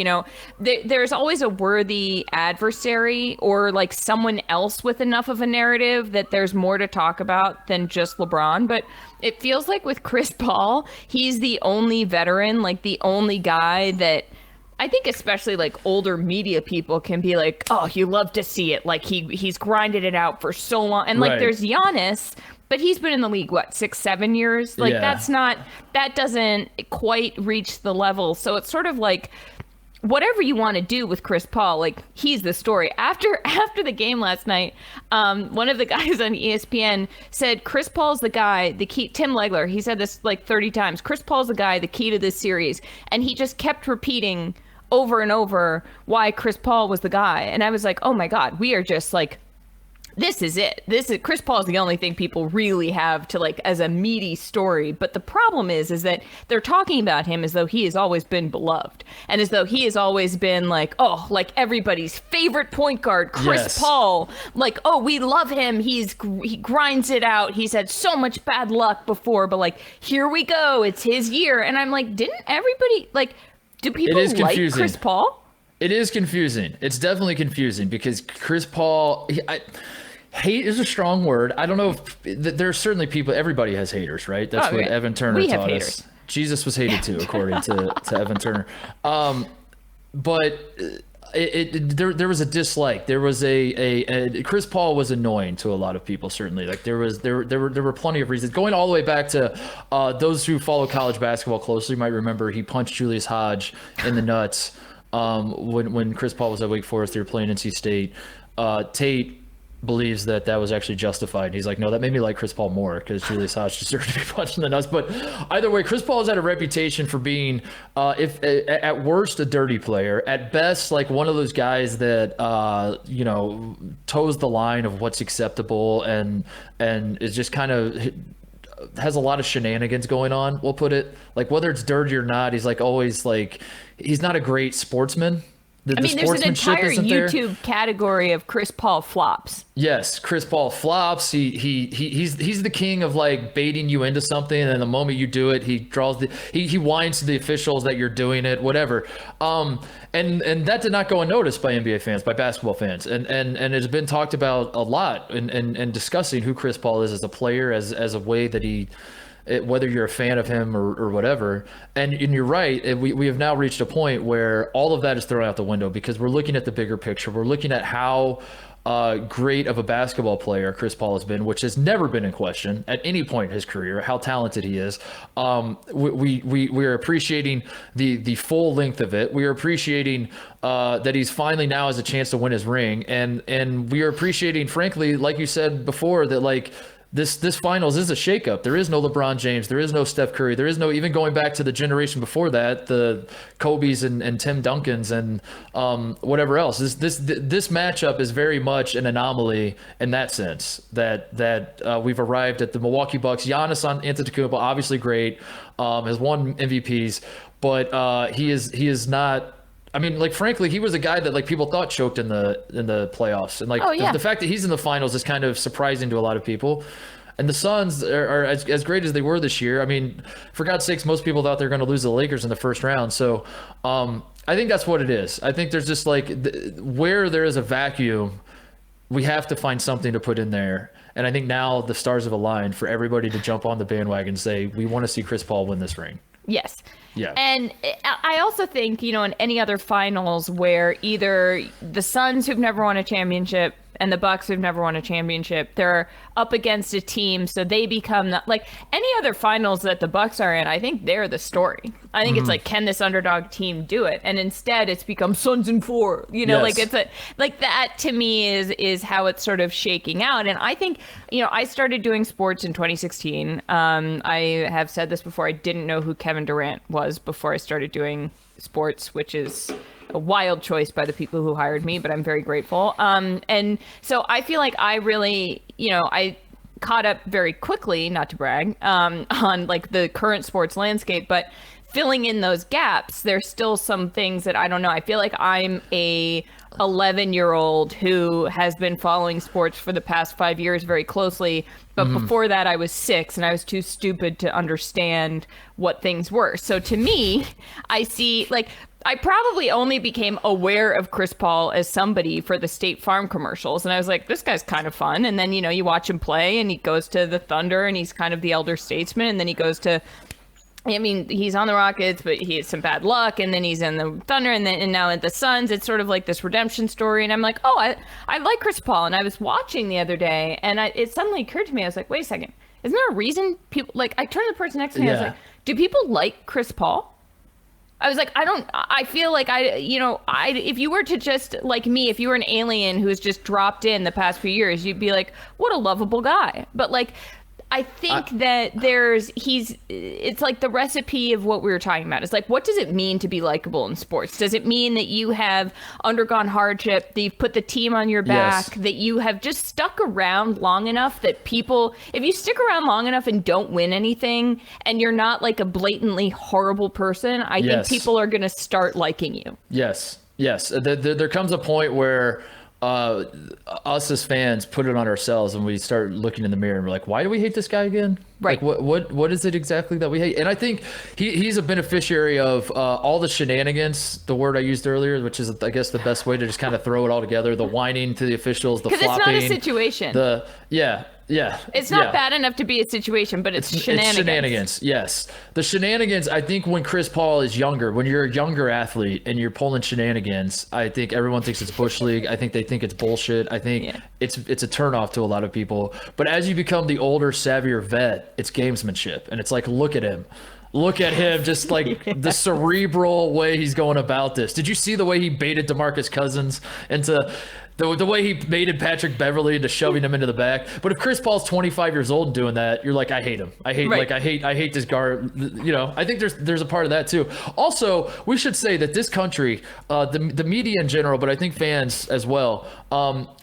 there's always a worthy adversary or like someone else with enough of a narrative that there's more to talk about than just LeBron. But it feels like with Chris Paul, he's the only veteran, like the only guy that I think especially like older media people can be like, oh, you love to see it. Like he's grinded it out for so long. And like there's Giannis, but he's been in the league, 6-7 years? Like that doesn't quite reach the level. So it's sort of like whatever you want to do with Chris Paul, like he's the story. After the game last night, one of the guys on ESPN said Chris Paul's the guy, the key. Tim Legler, he said this like 30 times. Chris Paul's the guy, the key to this series. And he just kept repeating over and over why Chris Paul was the guy. And I was like, oh my God, we are just like, this is it. Chris Paul is the only thing people really have to like as a meaty story. But the problem is that they're talking about him as though he has always been beloved and as though he has always been like, oh, like everybody's favorite point guard, Chris Paul. Like, oh, we love him. He grinds it out. He's had so much bad luck before, but like, here we go. It's his year. And I'm like, didn't everybody like, do people like Chris Paul? It is confusing. It's definitely confusing because Chris Paul, hate is a strong word. I don't know if there's certainly people, everybody has haters, right? That's what Evan Turner taught us. Jesus was hated too, according to Evan Turner. But there was a dislike. There was a Chris Paul was annoying to a lot of people, certainly. Like there were plenty of reasons. Going all the way back to those who follow college basketball closely might remember he punched Julius Hodge in the nuts when Chris Paul was at Wake Forest. They were playing NC State. Tate believes that was actually justified. He's like, no, that made me like Chris Paul more because Julius Hodge deserved to be punched in the nuts. But either way, Chris Paul has had a reputation for being, if at worst, a dirty player, at best, like one of those guys that toes the line of what's acceptable and is just kind of has a lot of shenanigans going on. We'll put it like whether it's dirty or not. He's like always like he's not a great sportsman. I mean, there's an entire YouTube category of Chris Paul flops. Yes, Chris Paul flops. He's the king of like baiting you into something, and the moment you do it, he whines to the officials that you're doing it, whatever. And that did not go unnoticed by NBA fans, by basketball fans, and it's been talked about a lot and discussing who Chris Paul is as a player, as a way that whether you're a fan of him or whatever. And you're right, we have now reached a point where all of that is thrown out the window because we're looking at the bigger picture. We're looking at how great of a basketball player Chris Paul has been, which has never been in question at any point in his career, how talented he is. We are appreciating the full length of it. We are appreciating that he's finally now has a chance to win his ring. And we are appreciating, frankly, like you said before, that like, This finals is a shakeup. There is no LeBron James. There is no Steph Curry. There is no, even going back to the generation before that, the Kobe's and Tim Duncans and whatever else. This matchup is very much an anomaly in that sense. That we've arrived at the Milwaukee Bucks. Giannis Antetokounmpo, obviously great, has won MVPs, but he is not. I mean, like, frankly, he was a guy that like people thought choked in the playoffs, and like the fact that he's in the finals is kind of surprising to a lot of people. And the Suns are as great as they were this year. I mean, for God's sakes, most people thought they were going to lose to the Lakers in the first round. So I think that's what it is. I think there's just like where there is a vacuum, we have to find something to put in there. And I think now the stars have aligned for everybody to jump on the bandwagon and say, we want to see Chris Paul win this ring. Yes. Yeah. And I also think, in any other finals where either the Suns, who've never won a championship, and the Bucks, who've never won a championship, they're up against a team, so they become like any other finals that the Bucks are in. I think they're the story. I think it's like, can this underdog team do it? And instead, it's become Suns in 4. Yes. Like it's like that to me is how it's sort of shaking out. And I think I started doing sports in 2016. I have said this before. I didn't know who Kevin Durant was before I started doing sports, which is a wild choice by the people who hired me, but I'm very grateful. And so I feel like I really, I caught up very quickly, not to brag, on like the current sports landscape, but filling in those gaps, there's still some things that I don't know. I feel like I'm a 11-year-old who has been following sports for the past 5 years very closely. But before that, I was 6 and I was too stupid to understand what things were. So to me, I see like I probably only became aware of Chris Paul as somebody for the State Farm commercials. And I was like, this guy's kind of fun. And then, you watch him play and he goes to the Thunder and he's kind of the elder statesman. And then he goes to, I mean, he's on the Rockets, but he has some bad luck. And then he's in the Thunder and now at the Suns. It's sort of like this redemption story. And I'm like, oh, I like Chris Paul. And I was watching the other day and it suddenly occurred to me. I was like, wait a second. Isn't there a reason people like, I turned to the person next to me. I was like, do people like Chris Paul? I was like, I feel like if you were to just like me, if you were an alien who's just dropped in the past few years, you'd be like, what a lovable guy. But like, I think that it's like the recipe of what we were talking about. It's like, what does it mean to be likable in sports? Does it mean that you have undergone hardship, that you've put the team on your back, that you have just stuck around long enough that people, if you stick around long enough and don't win anything and you're not like a blatantly horrible person, I think people are going to start liking you. Yes. There comes a point where us as fans put it on ourselves and we start looking in the mirror and we're like, why do we hate this guy again? Right. Like what is it exactly that we hate? And I think he's a beneficiary of all the shenanigans, the word I used earlier, which is I guess the best way to just kind of throw it all together, the whining to the officials, the flopping. Because it's not a situation. It's not bad enough to be a situation, but it's shenanigans. It's shenanigans, yes. The shenanigans, I think when Chris Paul is younger, when you're a younger athlete and you're pulling shenanigans, I think everyone thinks it's Bush League. I think they think it's bullshit. I think it's a turnoff to a lot of people. But as you become the older, savvier vet, it's gamesmanship. And it's like, look at him. Look at him, just like the cerebral way he's going about this. Did you see the way he baited DeMarcus Cousins into The way he baited Patrick Beverly into shoving him into the back. But if Chris Paul's 25 years old and doing that, you're like, I hate him. I hate this guard. You know, I think there's a part of that too. Also, we should say that this country, the media in general, but I think fans as well,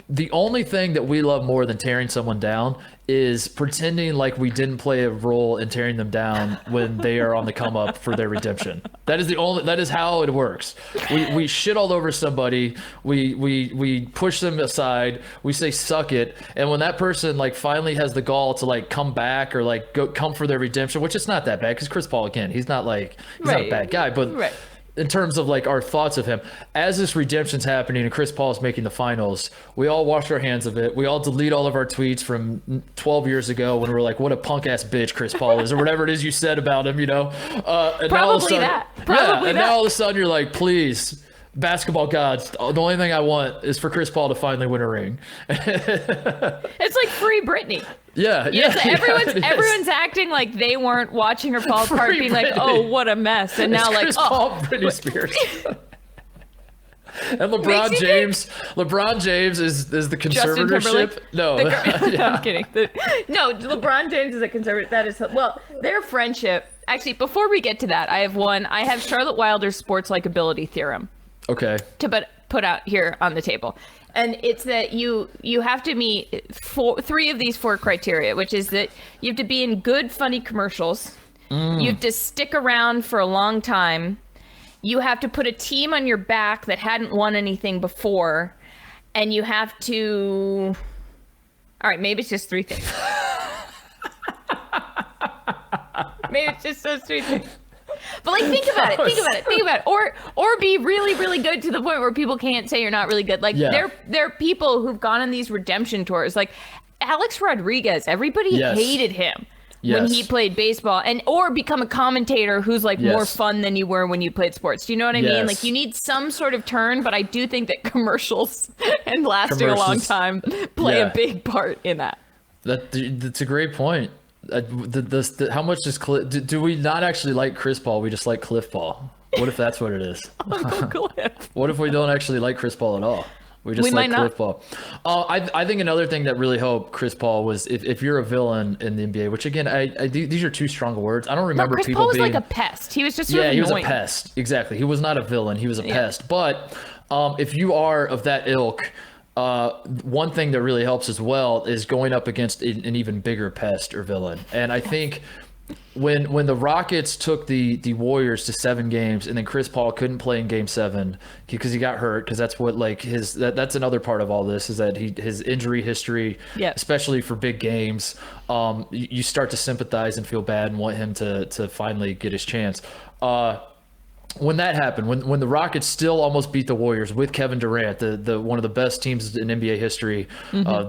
the only thing that we love more than tearing someone down is pretending like we didn't play a role in tearing them down when they are on the come up for their redemption. That is how it works. We shit all over somebody. We push them aside. We say suck it. And when that person like finally has the gall to like come back or like come for their redemption, which it's not that bad because Chris Paul, again, he's not a bad guy, but in terms of like our thoughts of him, as this redemption's happening and Chris Paul is making the finals, we all wash our hands of it. We all delete all of our tweets from 12 years ago when we were like, what a punk ass bitch Chris Paul is, or whatever it is you said about him, you know? And Probably that. Now all of a sudden you're like, please, basketball gods, the only thing I want is for Chris Paul to finally win a ring. It's like free Britney. Yeah. Everyone's acting like they weren't watching her fall apart, being like, "Oh, what a mess!" And now, Chris Paul, Britney Spears, and LeBron James is the conservatorship. No, I'm kidding. No, LeBron James is a conservator. That is their friendship. Actually, before we get to that, I have Charlotte Wilder's sports likability theorem. Okay. To put out here on the table. And it's that you have to meet three of these four criteria, which is that you have to be in good, funny commercials. You have to stick around for a long time. You have to put a team on your back that hadn't won anything before. And you have to... All right, maybe it's just three things. Maybe it's just those three things. But like, think about it. Or be really, really good to the point where people can't say you're not really good. Like there are people who've gone on these redemption tours. Like Alex Rodriguez, everybody hated him when he played baseball, or become a commentator who's like more fun than you were when you played sports. Do you know what I mean? Like you need some sort of turn, but I do think that commercials and lasting a long time play a big part in that. That's a great point. How much does do we not actually like Chris Paul? We just like Cliff Paul. What if that's what it is? Uncle Cliff. What if we don't actually like Chris Paul at all? We just like Cliff Paul. I think another thing that really helped Chris Paul was if you're a villain in the NBA, which again, these are too strong words. I don't remember Chris people Paul was being like a pest. He was just sort of he was annoying. a pest. Exactly. He was not a villain. He was a pest. But if you are of that ilk, one thing that really helps as well is going up against an even bigger pest or villain. And I think when the Rockets took the Warriors to 7 games and then Chris Paul couldn't play in game 7 because he got hurt, because that's what like that's another part of all this is that his injury history, especially for big games, you start to sympathize and feel bad and want him to finally get his chance. When that happened, when the Rockets still almost beat the Warriors with Kevin Durant, the one of the best teams in NBA history,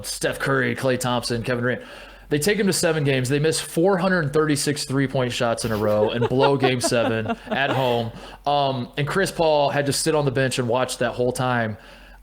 Steph Curry, Klay Thompson, Kevin Durant, they take him to 7 games. They miss 436 3-point shots in a row and blow game 7 at home. And Chris Paul had to sit on the bench and watch that whole time.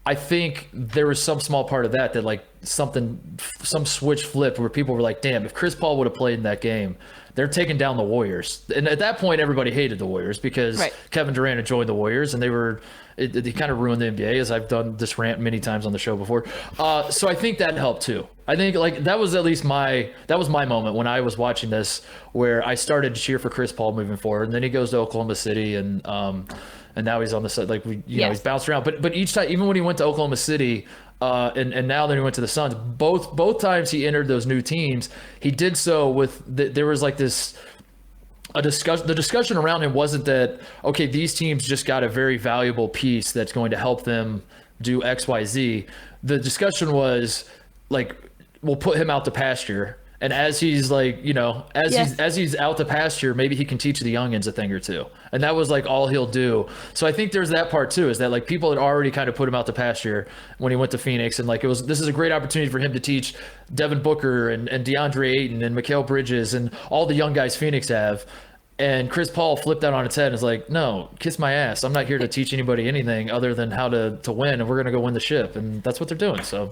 I think there was some small part of that like some switch flipped where people were like, damn, if Chris Paul would have played in that game, they're taking down the Warriors. And at that point, everybody hated the Warriors because Kevin Durant had joined the Warriors, and it kind of ruined the NBA, as I've done this rant many times on the show before. So I think that helped too. I think like that was at least my moment when I was watching this, where I started to cheer for Chris Paul moving forward. And then he goes to Oklahoma City, and now he's on the side, like he's bounced around. But each time, even when he went to Oklahoma City, and now that he went to the Suns, both times he entered those new teams, he did so with there was like this the discussion around him wasn't that, okay, these teams just got a very valuable piece that's going to help them do XYZ. The discussion was like, we'll put him out to pasture. And as he's like, as he's out to pasture, maybe he can teach the youngins a thing or two. And that was like all he'll do. So I think there's that part too, is that like people had already kind of put him out to pasture when he went to Phoenix. And like, this is a great opportunity for him to teach Devin Booker and DeAndre Ayton and Mikal Bridges and all the young guys Phoenix have. And Chris Paul flipped that on its head and is like, no, kiss my ass. I'm not here to teach anybody anything other than how to win. And we're going to go win the ship. And that's what they're doing. So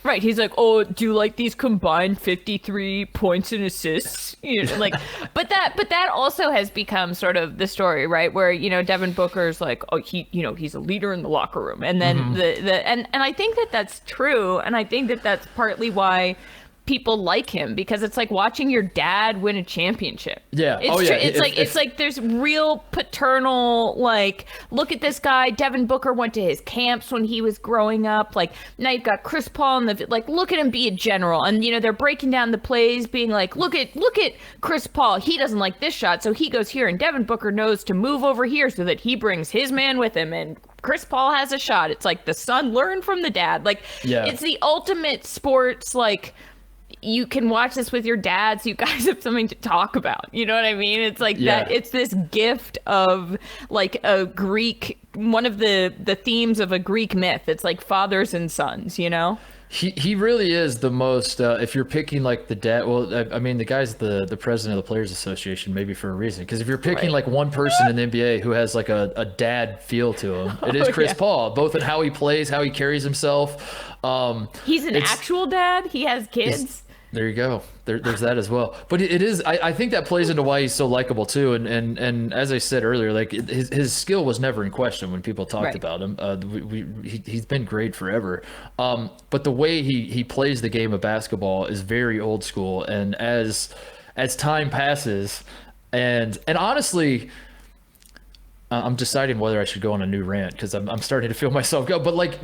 Right, he's like, oh, do you like these combined 53 points and assists? You know, like, but that also has become sort of the story, right? Where, you know, Devin Booker's like, oh, he's a leader in the locker room, and then and I think that that's true, and I think that that's partly why people like him, because it's like watching your dad win a championship. Yeah. It's like there's real paternal, like, look at this guy. Devin Booker went to his camps when he was growing up. Like, now you've got Chris Paul and like, look at him be a general. And, you know, they're breaking down the plays, being like, look at Chris Paul. He doesn't like this shot, so he goes here. And Devin Booker knows to move over here so that he brings his man with him. And Chris Paul has a shot. It's like the son learned from the dad. Like, It's the ultimate sports, like, you can watch this with your dad, so you guys have something to talk about. You know what I mean? It's like that. It's this gift of like a Greek, one of the themes of a Greek myth. It's like fathers and sons, you know? He really is the most, if you're picking like the dad, well, I mean, the guy's the president of the Players Association, maybe for a reason. Because if you're picking like one person in the NBA who has like a dad feel to him, it is Chris Paul, both in how he plays, how he carries himself. He's an actual dad. He has kids. There you go. There's that as well. But it is. I think that plays into why he's so likable too. And as I said earlier, like his skill was never in question when people talked about him. He's been great forever. But the way he plays the game of basketball is very old school. And as time passes, and honestly, I'm deciding whether I should go on a new rant because I'm starting to feel myself go. But like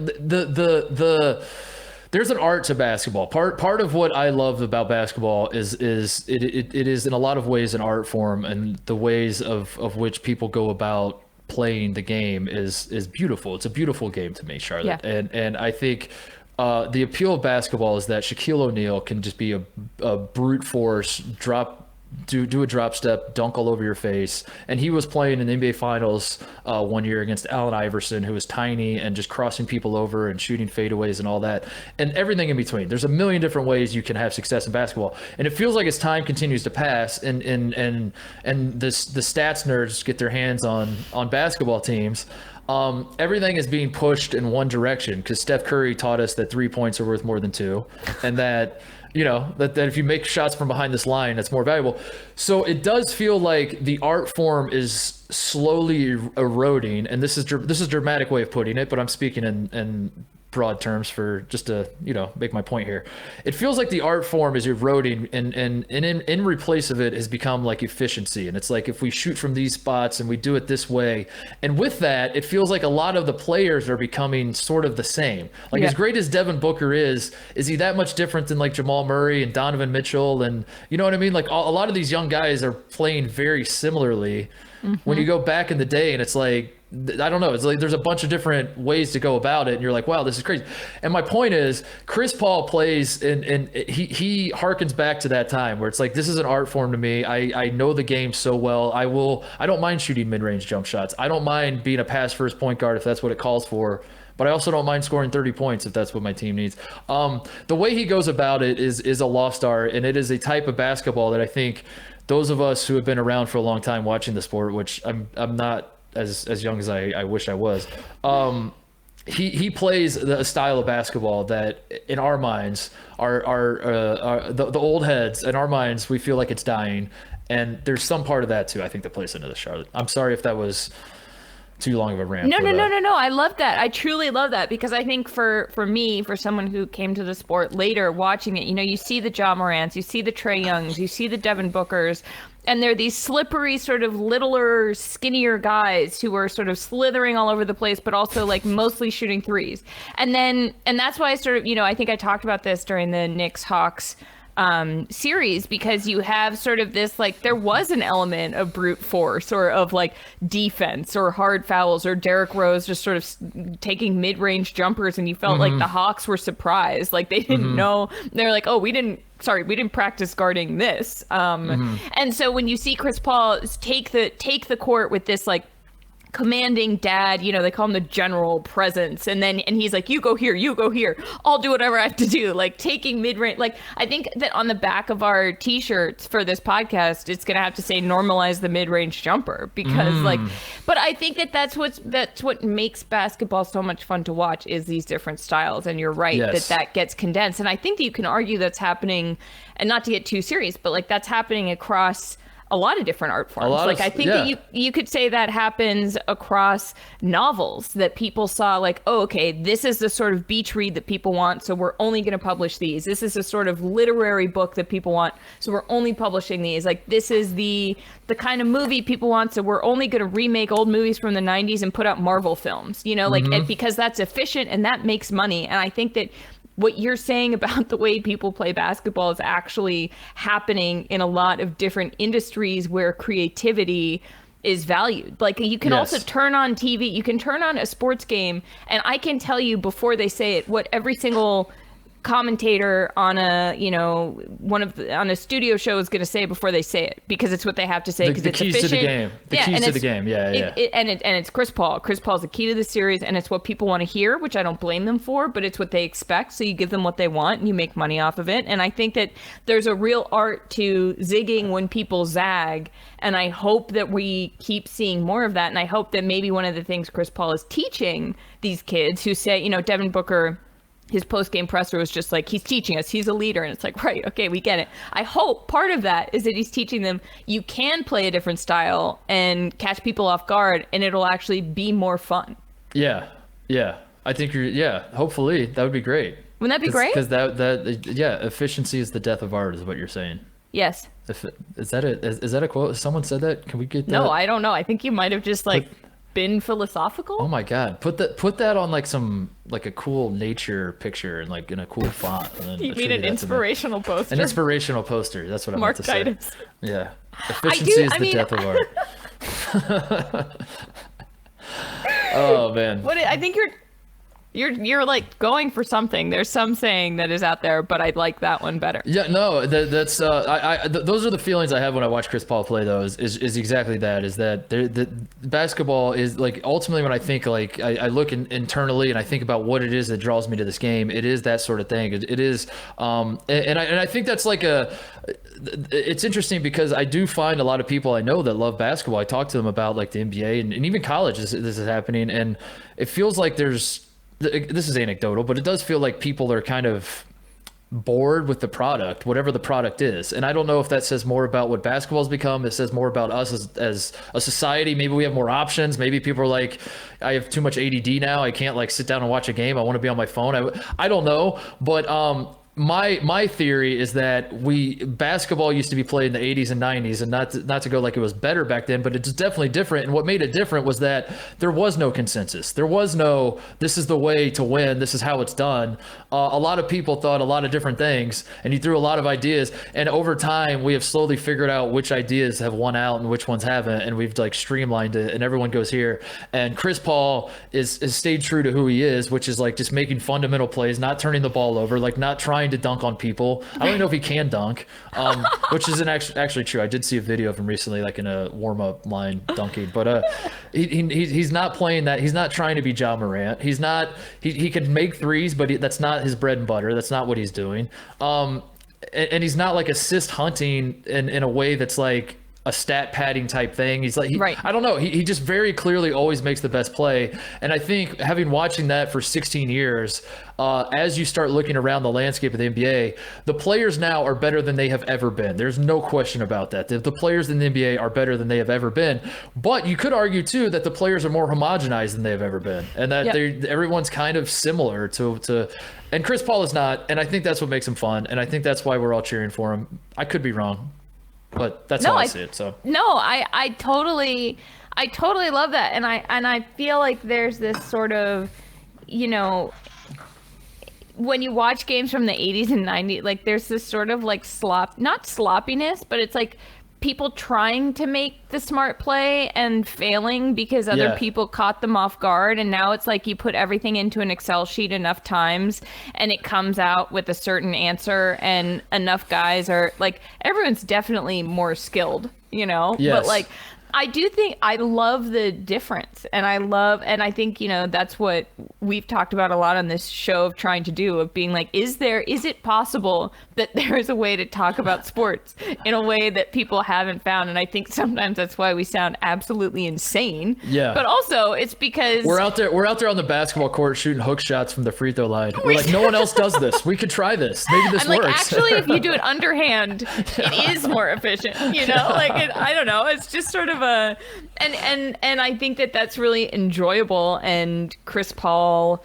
there's an art to basketball. Part of what I love about basketball is it is in a lot of ways an art form, and the ways of which people go about playing the game is beautiful. It's a beautiful game to me, Charlotte. Yeah. And I think the appeal of basketball is that Shaquille O'Neal can just be a brute force, do a drop step, dunk all over your face. And he was playing in the NBA Finals one year against Allen Iverson, who was tiny and just crossing people over and shooting fadeaways and all that, and everything in between. There's a million different ways you can have success in basketball, and it feels like as time continues to pass, and the stats nerds get their hands on basketball teams. Everything is being pushed in one direction, because Steph Curry taught us that 3 points are worth more than 2, and that that if you make shots from behind this line, that's more valuable. So it does feel like the art form is slowly eroding, and this is a dramatic way of putting it, but I'm speaking in broad terms for just to make my point here. It feels like the art form is eroding, and in replace of it has become like efficiency. And it's like, if we shoot from these spots and we do it this way, and with that, it feels like a lot of the players are becoming sort of the same. Like, as great as Devin Booker is he that much different than like Jamal Murray and Donovan Mitchell? And you know what I mean? Like, a lot of these young guys are playing very similarly. When you go back in the day, and it's like, I don't know, it's like there's a bunch of different ways to go about it, and you're like, wow, this is crazy. And my point is, Chris Paul plays, and he harkens back to that time where it's like, this is an art form to me. I know the game so well. I don't mind shooting mid-range jump shots. I don't mind being a pass first point guard if that's what it calls for. But I also don't mind scoring 30 points if that's what my team needs. The way he goes about it is a lost art, and it is a type of basketball that I think those of us who have been around for a long time watching the sport, which I'm not as young as I wish I was, he plays a style of basketball that in our minds are the old heads. In our minds, we feel like it's dying, and there's some part of that too, I think, that plays into this, Charlotte. I'm sorry if that was too long of a rant. No. I love that. I truly love that, because I think for me, for someone who came to the sport later, watching it, you see the Ja Morants, you see the Trae Youngs, you see the Devin Bookers, and they're these slippery, sort of littler, skinnier guys who are sort of slithering all over the place, but also like mostly shooting threes. And that's why I sort of, I think I talked about this during the Knicks-Hawks series, because you have sort of this, like, there was an element of brute force or of like defense or hard fouls or Derrick Rose just sort of taking mid-range jumpers, and you felt like the Hawks were surprised, like they didn't know. They're like, oh, we didn't practice guarding this. And so when you see Chris Paul take the court with this like commanding dad, they call him the general presence, and he's like, you go here, I'll do whatever I have to do, like taking mid-range. Like, I think that on the back of our t-shirts for this podcast, it's gonna have to say normalize the mid-range jumper, because but I think that's what makes basketball so much fun to watch, is these different styles. And you're right, that gets condensed, and I think that you can argue that's happening, and not to get too serious, but like that's happening across a lot of different art forms. Like, I think that you could say that happens across novels, that people saw like, oh, okay, this is the sort of beach read that people want, so we're only going to publish these. This is a sort of literary book that people want, so we're only publishing these. Like, this is the kind of movie people want, so we're only going to remake old movies from the 90s and put out Marvel films, and because that's efficient and that makes money. And I think that what you're saying about the way people play basketball is actually happening in a lot of different industries where creativity is valued. Like, you can also turn on TV, you can turn on a sports game, and I can tell you before they say it what every single commentator on a on a studio show is going to say before they say it, because it's what they have to say, because it's keys efficient. To the game. The keys to the game. And it's Chris Paul. Chris Paul's the key to the series, and it's what people want to hear, which I don't blame them for, but it's what they expect. So you give them what they want and you make money off of it. And I think that there's a real art to zigging when people zag. And I hope that we keep seeing more of that. And I hope that maybe one of the things Chris Paul is teaching these kids who say, Devin Booker, his post-game presser was just like, he's teaching us, he's a leader. And it's like, right, okay, we get it. I hope part of that is that he's teaching them you can play a different style and catch people off guard, and it'll actually be more fun. Yeah. I think hopefully that would be great. Wouldn't that be great? Because efficiency is the death of art, is what you're saying. Yes. Is that a quote? Someone said that? Can we get that? No, I don't know. I think you might have just been philosophical. Oh my God. Put that on a cool nature picture and in a cool font. And then you mean an inspirational poster? An inspirational poster. That's what I meant to say. Titus. Yeah. Efficiency is the death of art. Oh man. I think you're like going for something. There's some saying that is out there, but I like that one better. Yeah, no, that's those are the feelings I have when I watch Chris Paul play. Though is exactly that. Is that the basketball is like, ultimately when I think I look internally and I think about what it is that draws me to this game. It is that sort of thing. It is, and I think that's it's interesting, because I do find a lot of people I know that love basketball. I talk to them about the NBA and even college. This is happening, and it feels like this is anecdotal, but it does feel like people are kind of bored with the product, whatever the product is. And I don't know if that says more about what basketball's become. It says more about us as a society. Maybe we have more options. Maybe people are like, I have too much ADD now. I can't sit down and watch a game. I want to be on my phone. I don't know. But my theory is that basketball used to be played in the 80s and 90s, and not to go like it was better back then, but it's definitely different. And what made it different was that there was no consensus. There was no, this is the way to win, this is how it's done. A lot of people thought a lot of different things, and you threw a lot of ideas. And over time, we have slowly figured out which ideas have won out and which ones haven't, and we've streamlined it, and everyone goes here. And Chris Paul has stayed true to who he is, which is just making fundamental plays, not turning the ball over, not trying to dunk on people. I don't even know if he can dunk, which isn't actually true. I did see a video of him recently, in a warm-up line dunking, but he's not playing that. He's not trying to be Ja Morant. He's not. He can make threes, but that's not his bread and butter. That's not what he's doing. And he's not assist hunting in a way that's a stat padding type thing. He's right. I don't know. He just very clearly always makes the best play. And I think having watching that for 16 years, as you start looking around the landscape of the NBA, the players now are better than they have ever been. There's no question about that. The players in the NBA are better than they have ever been. But you could argue too that the players are more homogenized than they have ever been, and that everyone's kind of similar to. And Chris Paul is not. And I think that's what makes him fun. And I think that's why we're all cheering for him. I could be wrong, but that's how I see it. So no, I totally love that, and I feel like there's this sort of, when you watch games from the 80s and 90s, there's this sort of not sloppiness, but it's people trying to make the smart play and failing because other people caught them off guard. And now it's you put everything into an Excel sheet enough times and it comes out with a certain answer, and enough guys are everyone's definitely more skilled, Yes. But I do think I love the difference, and I think, that's what we've talked about a lot on this show of trying to do, of being like, is it possible that there is a way to talk about sports in a way that people haven't found? And I think sometimes that's why we sound absolutely insane. Yeah. But also it's because we're out there on the basketball court shooting hook shots from the free throw line. We're like, no one else does this. We could try this. Maybe this and works. Actually, if you do it underhand, it is more efficient. I don't know. It's just sort of and I think that that's really enjoyable. And Chris Paul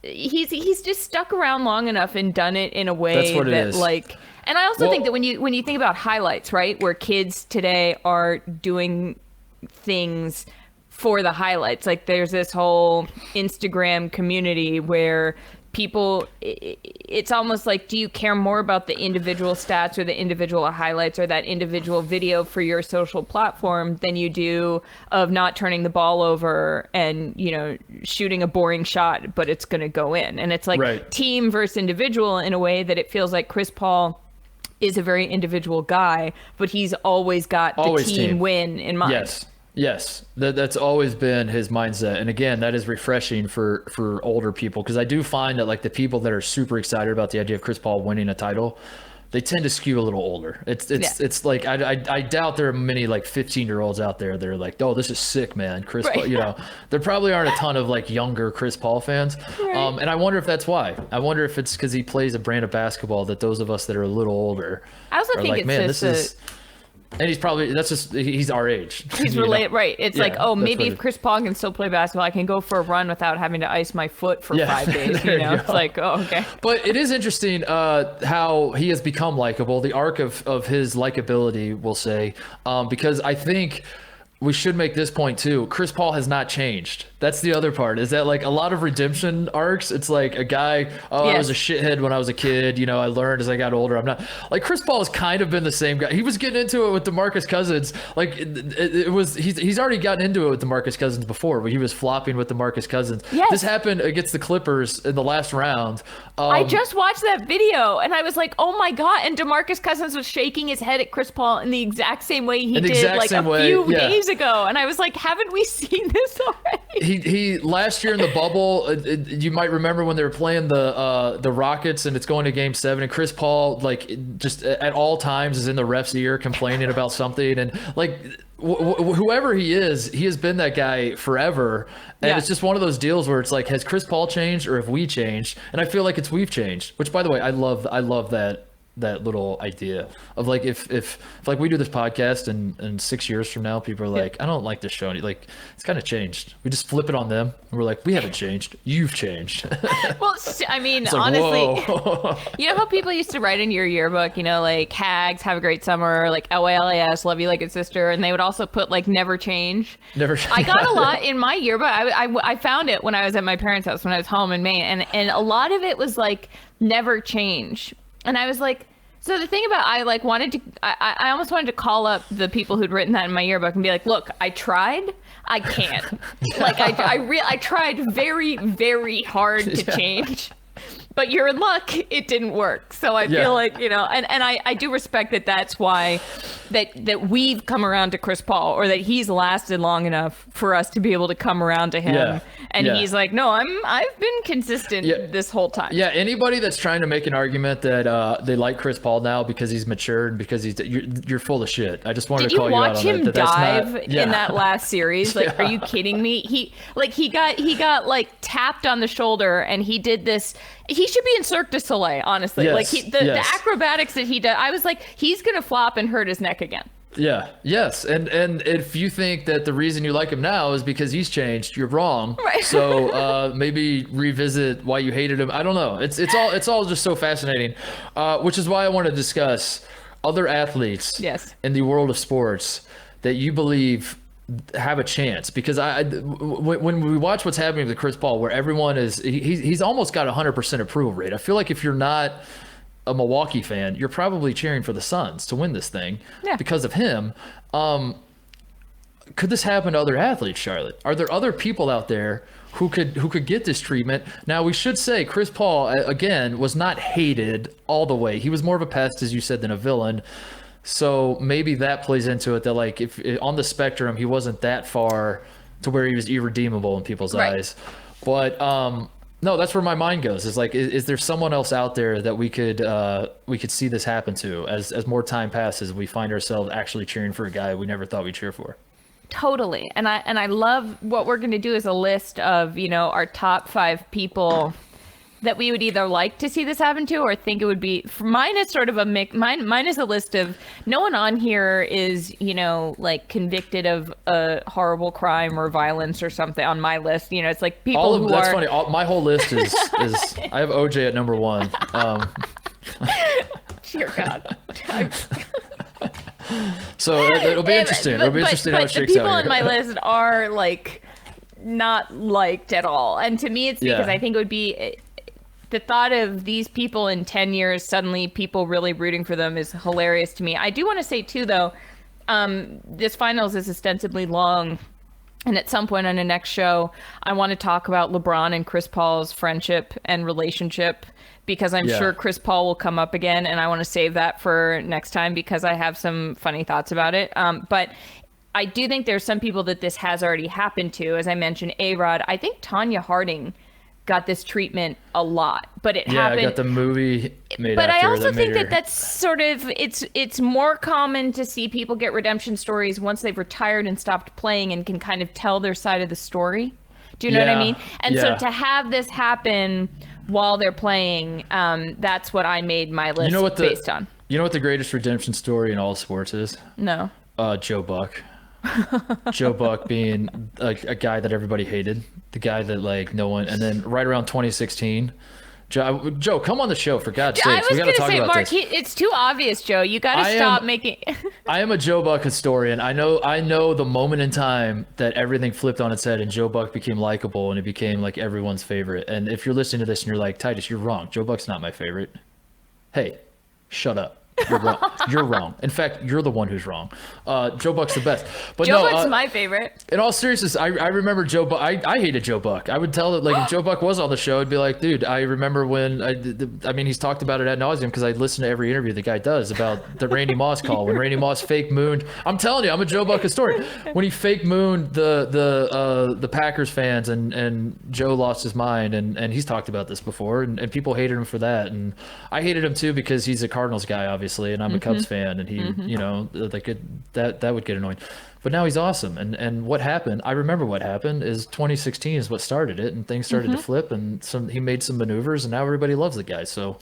he's just stuck around long enough and done it in a way that like. And I also think that when you think about highlights, right, where kids today are doing things for the highlights, like there's this whole Instagram community where people, it's almost like, do you care more about the individual stats or the individual highlights or that individual video for your social platform than you do of not turning the ball over and, shooting a boring shot, but it's going to go in. And it's like team versus individual in a way that it feels like Chris Paul is a very individual guy, but he's always got the team win in mind. Yes, that's always been his mindset. And again, that is refreshing for older people, because I do find that like the people that are super excited about the idea of Chris Paul winning a title, they tend to skew a little older. It's like I doubt there are many like 15-year-olds out there that are like, oh, this is sick, man. Chris Paul, there probably aren't a ton of like younger Chris Paul fans. And I wonder if that's why. I wonder if it's because he plays a brand of basketball that those of us that are a little older I also think like, it's man, just this is. And he's our age. He's related, right? It's like, oh, maybe if Chris Paul can still play basketball, I can go for a run without having to ice my foot for 5 days. It's like, oh, okay. But it is interesting how he has become likable. The arc of his likability, we'll say, because I think we should make this point too. Chris Paul has not changed. That's the other part, is that like a lot of redemption arcs, it's like a guy, I was a shithead when I was a kid, I learned as I got older. I'm not like, Chris Paul has kind of been the same guy. He was getting into it with DeMarcus Cousins. Like he's already gotten into it with DeMarcus Cousins before, but he was flopping with DeMarcus Cousins. This happened against the Clippers in the last round. I just watched that video and I was like, oh my God. And DeMarcus Cousins was shaking his head at Chris Paul in the exact same way he did like a few days ago. And I was like, haven't we seen this already? He last year in the bubble, you might remember when they were playing the Rockets and it's going to Game 7, and Chris Paul like just at all times is in the ref's ear complaining about something, and like whoever he is, he has been that guy forever. And it's just one of those deals where it's like, has Chris Paul changed or have we changed? And I feel like we've changed, which, by the way, I love that little idea of like, if like we do this podcast and 6 years from now people are like, I don't like this show, like it's kind of changed, we just flip it on them and we're like, we haven't changed, you've changed. Well, I mean, like, honestly, you know how people used to write in your yearbook, like Hags, have a great summer, like LALAS, love you like a sister, and they would also put like never change. I got a lot in my yearbook. I found it when I was at my parents' house when I was home in Maine, and a lot of it was like never change. And I was like, so the thing about, I almost wanted to call up the people who'd written that in my yearbook and be like, look, I tried, I can't. Like I tried very, very hard to change, but you're in luck, it didn't work. So I feel like, and I do respect that that's why that we've come around to Chris Paul, or that he's lasted long enough for us to be able to come around to him. And he's like, no, I've been consistent this whole time. Yeah, anybody that's trying to make an argument that they like Chris Paul now because he's matured, because you're full of shit. I just wanted to call you out on that. Did you watch him dive in that last series? Like, are you kidding me? He got like tapped on the shoulder, and he did this. He should be in Cirque du Soleil, honestly. The acrobatics that he did, I was like, he's gonna flop and hurt his neck again. And if you think that the reason you like him now is because he's changed, you're wrong. Right. So maybe revisit why you hated him. I don't know. It's all just so fascinating, which is why I want to discuss other athletes in the world of sports that you believe have a chance, because when we watch what's happening with Chris Paul, where everyone he's almost got 100% approval rate. I feel like if you're not a Milwaukee fan, you're probably cheering for the Suns to win this thing because of him. Could this happen to other athletes, Charlotte? Are there other people out there who could get this treatment? Now, we should say Chris Paul, again, was not hated all the way. He was more of a pest, as you said, than a villain. So maybe that plays into it, that like if on the spectrum he wasn't that far to where he was irredeemable in people's eyes. But no, that's where my mind goes. Is like, is there someone else out there that we could see this happen to as more time passes? We find ourselves actually cheering for a guy we never thought we'd cheer for. Totally. And I love what we're going to do is a list of, our top 5 people that we would either like to see this happen to or think it would be. Mine is sort of a mix. Mine is a list of, no one on here is, like convicted of a horrible crime or violence or something on my list. It's like people who that's are... funny. My whole list is I have OJ at number 1. Dear God. So it'll be interesting. It'll be interesting how it shakes out. The people on my list are like not liked at all. And to me, it's because I think it would be the thought of these people in 10 years, suddenly people really rooting for them is hilarious to me. I do want to say too, though, this finals is ostensibly long. And at some point on the next show, I want to talk about LeBron and Chris Paul's friendship and relationship, because I'm sure Chris Paul will come up again, and I want to save that for next time because I have some funny thoughts about it. But I do think there's some people that this has already happened to. As I mentioned, A-Rod. I think Tanya Harding got this treatment a lot, but it happened. Yeah, I got the movie made but after. I also think that's sort of, it's more common to see people get redemption stories once they've retired and stopped playing and can kind of tell their side of the story. Do you know what I mean? And so to have this happen while they're playing, that's what I made my list based on. You know what the greatest redemption story in all sports is? No. Joe Buck. Joe Buck being a guy that everybody hated, the guy that like no one, and then right around 2016, Joe, come on the show for God's sakes. We got to talk about Mark, this. It's too obvious, Joe. You got to stop making. I am a Joe Buck historian. I know the moment in time that everything flipped on its head and Joe Buck became likable and it became like everyone's favorite. And if you're listening to this and you're like, Titus, you're wrong. Joe Buck's not my favorite. Hey, shut up. You're wrong. You're wrong. In fact, you're the one who's wrong. Joe Buck's the best. But Joe Buck's my favorite. In all seriousness, I remember Joe Buck. I hated Joe Buck. I would tell it like if Joe Buck was on the show, I'd be like, dude, I remember when I mean, he's talked about it ad nauseum because I listened to every interview the guy does about the Randy Moss call when Randy Moss fake mooned. I'm telling you, I'm a Joe Buck historian. When he fake mooned the Packers fans and Joe lost his mind, and he's talked about this before, and people hated him for that, and I hated him too because he's a Cardinals guy, obviously, and I'm a Cubs fan, and he, that would get annoying. But now he's awesome, and what happened? I remember what happened is 2016 is what started it, and things started to flip, and he made some maneuvers, and now everybody loves the guy. So,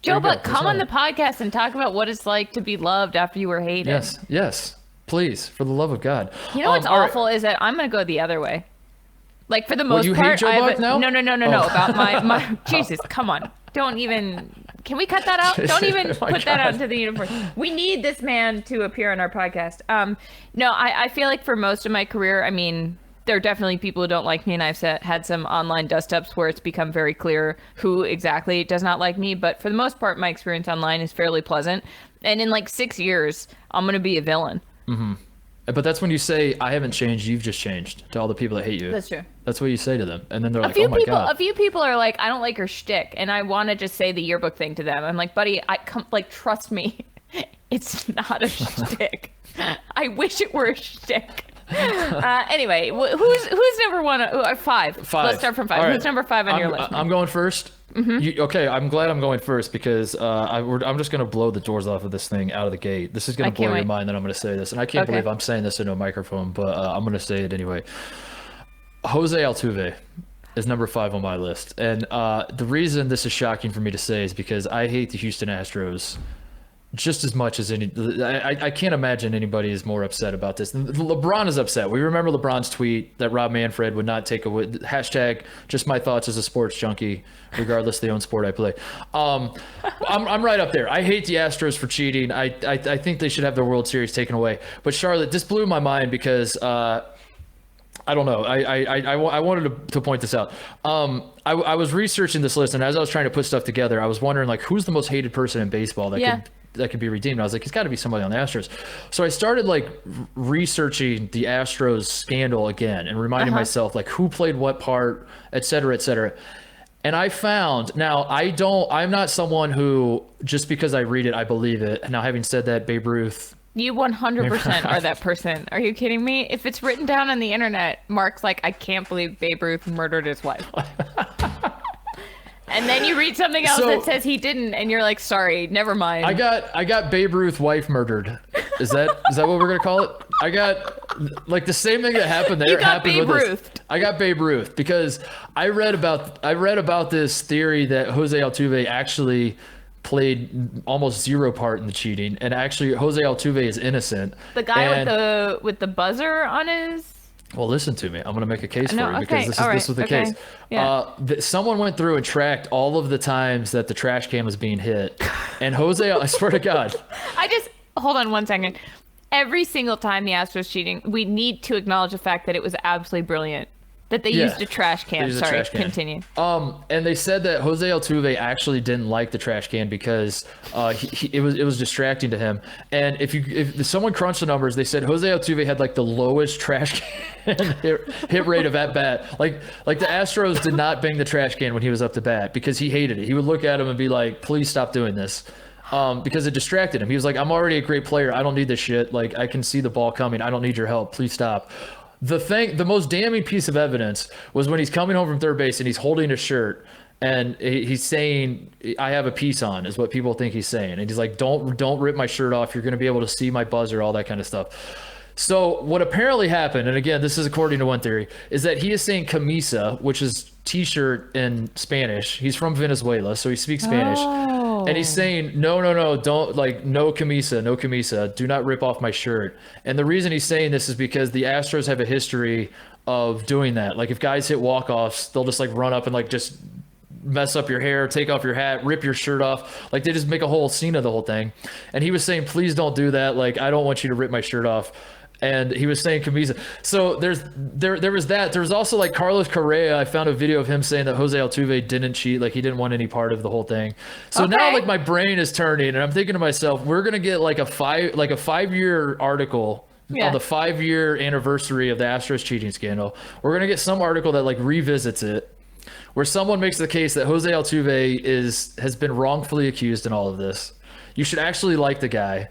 Joe Buck, come on the podcast and talk about what it's like to be loved after you were hated. Yes, please, for the love of God. You know what's awful is that I'm going to go the other way. Like for the most you part, hate Joe Buck now? No. About my Jesus, come on. Don't even. Can we cut that out? Don't even put that out into the universe. We need this man to appear on our podcast. No, I feel like for most of my career, I mean, there are definitely people who don't like me, and I've had some online dust-ups where it's become very clear who exactly does not like me. But for the most part, my experience online is fairly pleasant. And in like 6 years, I'm going to be a villain. Mm-hmm. But that's when you say, I haven't changed, you've just changed, to all the people that hate you. That's true. That's what you say to them. And then they're like, oh my God. A few people are like, I don't like your shtick. And I want to just say the yearbook thing to them. I'm like, buddy, trust me. It's not a shtick. I wish it were a shtick. Anyway, who's number one? 5. Let's start from 5. Right. Who's number 5 on your list? I'm going first. Okay, I'm glad I'm going first because I'm just going to blow the doors off of this thing out of the gate. This is going to blow your mind that I'm going to say this. And I can't believe I'm saying this into a microphone, but I'm going to say it anyway. Jose Altuve is number 5 on my list. And the reason this is shocking for me to say is because I hate the Houston Astros just as much as I can't imagine anybody is more upset about this. LeBron is upset. We remember LeBron's tweet that Rob Manfred would not take away hashtag just my thoughts as a sports junkie, regardless of the own sport I play. I'm right up there. I hate the Astros for cheating. I think they should have their World Series taken away. But Charlotte, this blew my mind because I don't know. I wanted to point this out. I was researching this list, and as I was trying to put stuff together, I was wondering like who's the most hated person in baseball that could be redeemed. I was like, it's got to be somebody on the Astros. So I started like researching the Astros scandal again and reminding myself like who played what part, et cetera, et cetera. And I found, now I'm not someone who, just because I read it, I believe it. Now, having said that, Babe Ruth. You 100% are that person. Are you kidding me? If it's written down on the internet, Mark's like, I can't believe Babe Ruth murdered his wife. And then you read something else that says he didn't, and you're like, sorry, never mind. I got Babe Ruth wife murdered. Is that what we're gonna call it? I got like the same thing that happened there happened Babe with Ruth. us. I got Babe Ruth because I read about this theory that Jose Altuve actually played almost zero part in the cheating, and actually Jose Altuve is innocent. The guy with the buzzer on his. Well, listen to me. I'm going to make a case for you because this was the case. Yeah. Someone went through and tracked all of the times that the trash can was being hit. And Jose, I swear to God. Hold on one second. Every single time the Astros cheating, we need to acknowledge the fact that it was absolutely brilliant. That they used a trash can. Sorry, continue. And they said that Jose Altuve actually didn't like the trash can because it was distracting to him. And if someone crunched the numbers, they said Jose Altuve had like the lowest trash can hit rate of at bat. Like the Astros did not bang the trash can when he was up to bat because he hated it. He would look at him and be like, "Please stop doing this." Because it distracted him. He was like, "I'm already a great player. I don't need this shit. Like I can see the ball coming. I don't need your help. Please stop." The most damning piece of evidence was when he's coming home from third base and he's holding a shirt and he's saying, "I have a piece on," is what people think he's saying. And he's like, don't rip my shirt off. You're going to be able to see my buzzer, all that kind of stuff. So what apparently happened, and again, this is according to one theory, is that he is saying camisa, which is t-shirt in Spanish. He's from Venezuela, so he speaks Spanish. And he's saying, no, don't, like, no camisa, do not rip off my shirt. And the reason he's saying this is because the Astros have a history of doing that. Like, if guys hit walk-offs, they'll just, like, run up and, like, just mess up your hair, take off your hat, rip your shirt off. Like, they just make a whole scene of the whole thing. And he was saying, please don't do that. Like, I don't want you to rip my shirt off. And he was saying camisa. So there was that. There was also like Carlos Correa. I found a video of him saying that Jose Altuve didn't cheat, like he didn't want any part of the whole thing. So now like my brain is turning, and I'm thinking to myself, we're gonna get like a 5-year article on the 5-year anniversary of the Astros cheating scandal. We're gonna get some article that like revisits it, where someone makes the case that Jose Altuve has been wrongfully accused in all of this. You should actually like the guy.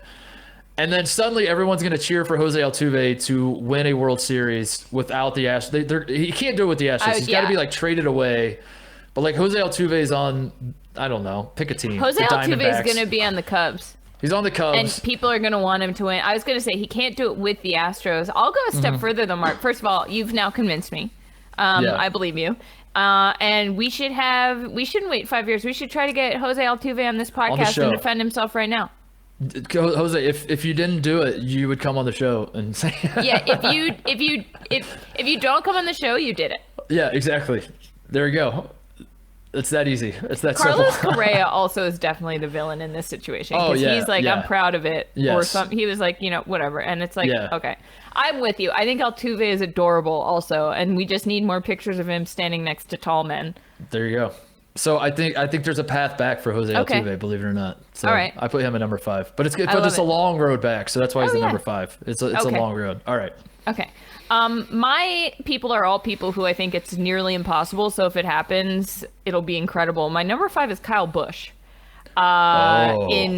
And then suddenly everyone's going to cheer for Jose Altuve to win a World Series without the Astros. He can't do it with the Astros. He's got to be like traded away. But like Jose Altuve is on, I don't know, pick a team. Jose Altuve is going to be on the Cubs. He's on the Cubs. And people are going to want him to win. I was going to say he can't do it with the Astros. I'll go a step further though, Mark. First of all, you've now convinced me. I believe you. And we shouldn't wait 5 years. We should try to get Jose Altuve on this podcast and defend himself right now. Jose, if you didn't do it, you would come on the show and say yeah, if you don't come on the show, you did it. Yeah, exactly. There you go. It's that easy. It's that Carlos simple. Correa also is definitely the villain in this situation. Oh, yeah, he's like, I'm proud of it. Yes. Or something. He was like, whatever. And it's like, okay. I'm with you. I think Altuve is adorable also, and we just need more pictures of him standing next to tall men. There you go. So I think there's a path back for Jose Altuve, believe it or not. So all right. I put him at number 5, but it's a long road back. So that's why he's number 5. It's a long road. All right. Okay. My people are all people who I think it's nearly impossible. So if it happens, it'll be incredible. My number 5 is Kyle Busch in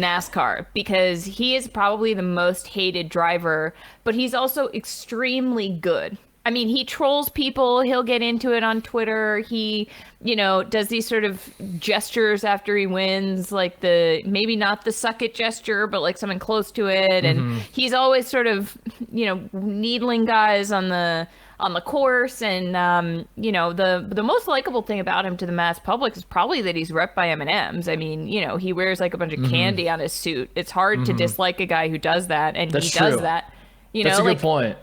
NASCAR, because he is probably the most hated driver, but he's also extremely good. I mean, he trolls people. He'll get into it on Twitter. He, does these sort of gestures after he wins, like maybe not the suck it gesture, but like something close to it. And he's always sort of, needling guys on the course. And, the most likable thing about him to the mass public is probably that he's rep by M&Ms. I mean, he wears like a bunch of candy on his suit. It's hard to dislike a guy who does that. And That's he does true. that. That's a good point.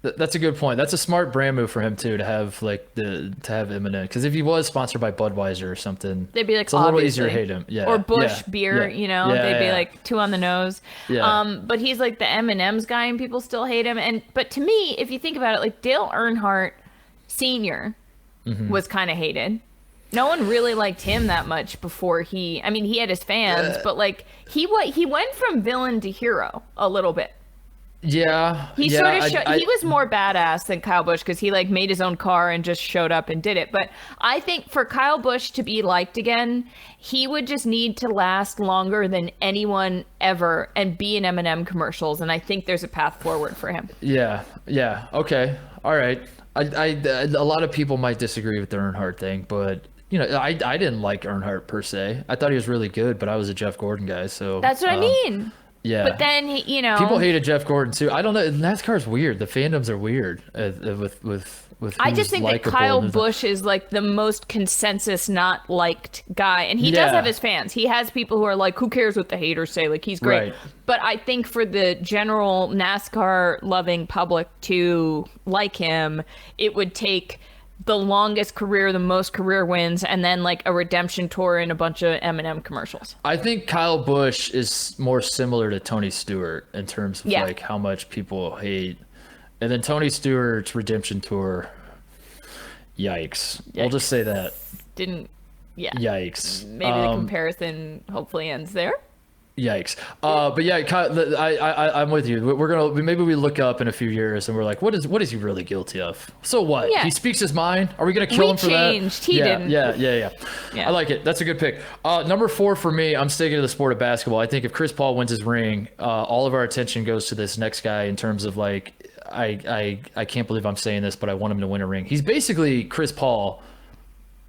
That's a good point. That's a smart brand move for him too, to have M&M. Because if he was sponsored by Budweiser or something, they'd be like, it's a little easier to hate him. Yeah. Or Busch beer, they'd be like 2 on the nose. Yeah. But he's like the M&M's guy, and people still hate him. But to me, if you think about it, like Dale Earnhardt Sr. was kind of hated. No one really liked him that much before he had his fans, but like he went from villain to hero a little bit. Yeah, He yeah. sort of he was more badass than Kyle Busch because he like made his own car and just showed up and did it. But I think for Kyle Busch to be liked again, he would just need to last longer than anyone ever and be in M&M commercials. And I think there's a path forward for him. Yeah, yeah. Okay, all right. A lot of people might disagree with the Earnhardt thing, but you know, I didn't like Earnhardt per se. I thought he was really good, but I was a Jeff Gordon guy, so That's what I mean. yeah. But then, you know, People hated Jeff Gordon too. I don't know. NASCAR's weird. The fandoms are weird with. I just who's think that likable Kyle and who's not. Busch is like the most consensus not liked guy. And he does Yeah. have his fans. He has people who are like, who cares what the haters say? Like, he's great. Right. But I think for the general NASCAR loving public to like him, it would take the longest career, the most career wins, and then like a redemption tour and a bunch of M&M commercials. I think Kyle Busch is more similar to Tony Stewart in terms of Yeah. like how much people hate, and then Tony Stewart's redemption tour. Yikes! We'll just say that. Didn't, yeah. Yikes! Maybe the comparison hopefully ends there. Yikes! But yeah, I'm with you. We're gonna maybe we look up in a few years and we're like, what is he really guilty of? So what? Yeah. He speaks his mind. Are we gonna kill We him for that? changed. He yeah, didn't. Yeah. Yeah. I like it. That's a good pick. Number 4 for me. I'm sticking to the sport of basketball. I think if Chris Paul wins his ring, all of our attention goes to this next guy in terms of like, I can't believe I'm saying this, but I want him to win a ring. He's basically Chris Paul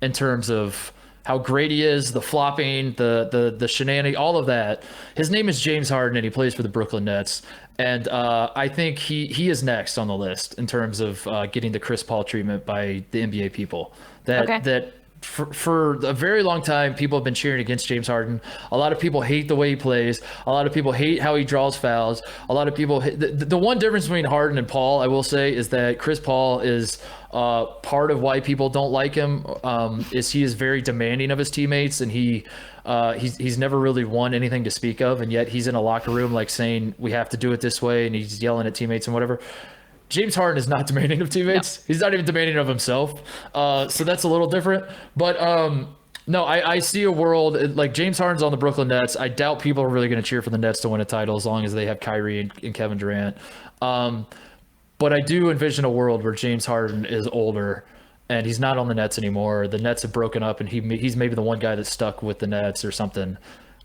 in terms of how great he is, the flopping, the shenanigans, all of that. His name is James Harden, and he plays for the Brooklyn Nets. And I think he is next on the list in terms of getting the Chris Paul treatment by the NBA people. That for a very long time, people have been cheering against James Harden. A lot of people hate the way he plays. A lot of people hate how he draws fouls. A lot of people the one difference between Harden and Paul, I will say, is that Chris Paul is part of why people don't like him is he is very demanding of his teammates, and he's never really won anything to speak of, and yet he's in a locker room like saying we have to do it this way, and he's yelling at teammates and whatever. James Harden is not demanding of teammates. No. He's not even demanding of himself. So that's a little different. But no, I see a world like James Harden's on the Brooklyn Nets. I doubt people are really going to cheer for the Nets to win a title as long as they have Kyrie and Kevin Durant. But I do envision a world where James Harden is older and he's not on the Nets anymore. The Nets have broken up, and he's maybe the one guy that's stuck with the Nets or something,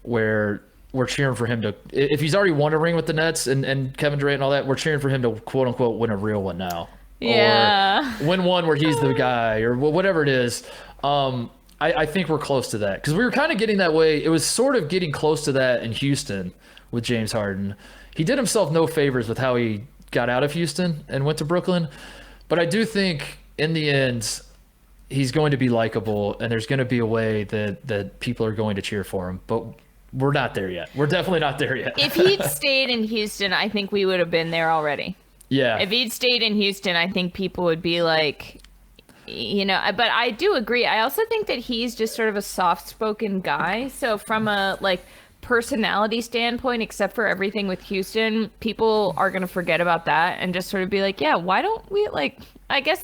where we're cheering for him to, if he's already won a ring with the Nets and Kevin Durant and all that, we're cheering for him to quote unquote win a real one now. Yeah. Or win one where he's the guy or whatever it is. I think we're close to that because we were kind of getting that way. It was sort of getting close to that in Houston with James Harden. He did himself no favors with how he got out of Houston and went to Brooklyn. But I do think in the end, he's going to be likable, and there's going to be a way that people are going to cheer for him. But we're not there yet. We're definitely not there yet. If he'd stayed in Houston, I think we would have been there already. Yeah. If he'd stayed in Houston, I think people would be like, you know, but I do agree. I also think that he's just sort of a soft-spoken guy. So from a like personality standpoint, except for everything with Houston, people are going to forget about that and just sort of be like, yeah, why don't we like, I guess.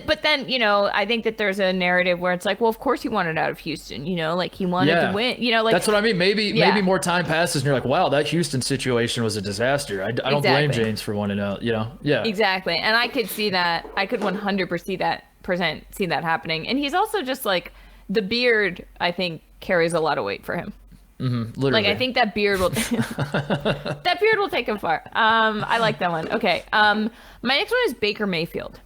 But then, you know, I think that there's a narrative where it's like, well, of course he wanted out of Houston, you know, like he wanted to win, you know, like that's what I mean. Maybe more time passes and you're like, wow, that Houston situation was a disaster. I don't blame James for wanting out, you know? Yeah, exactly. And I could see that. I could 100% see that happening. And he's also just like the beard, I think carries a lot of weight for him. Mm-hmm, literally. Like I think that beard will that beard will take him far. I like that one. Okay. My next one is Baker Mayfield.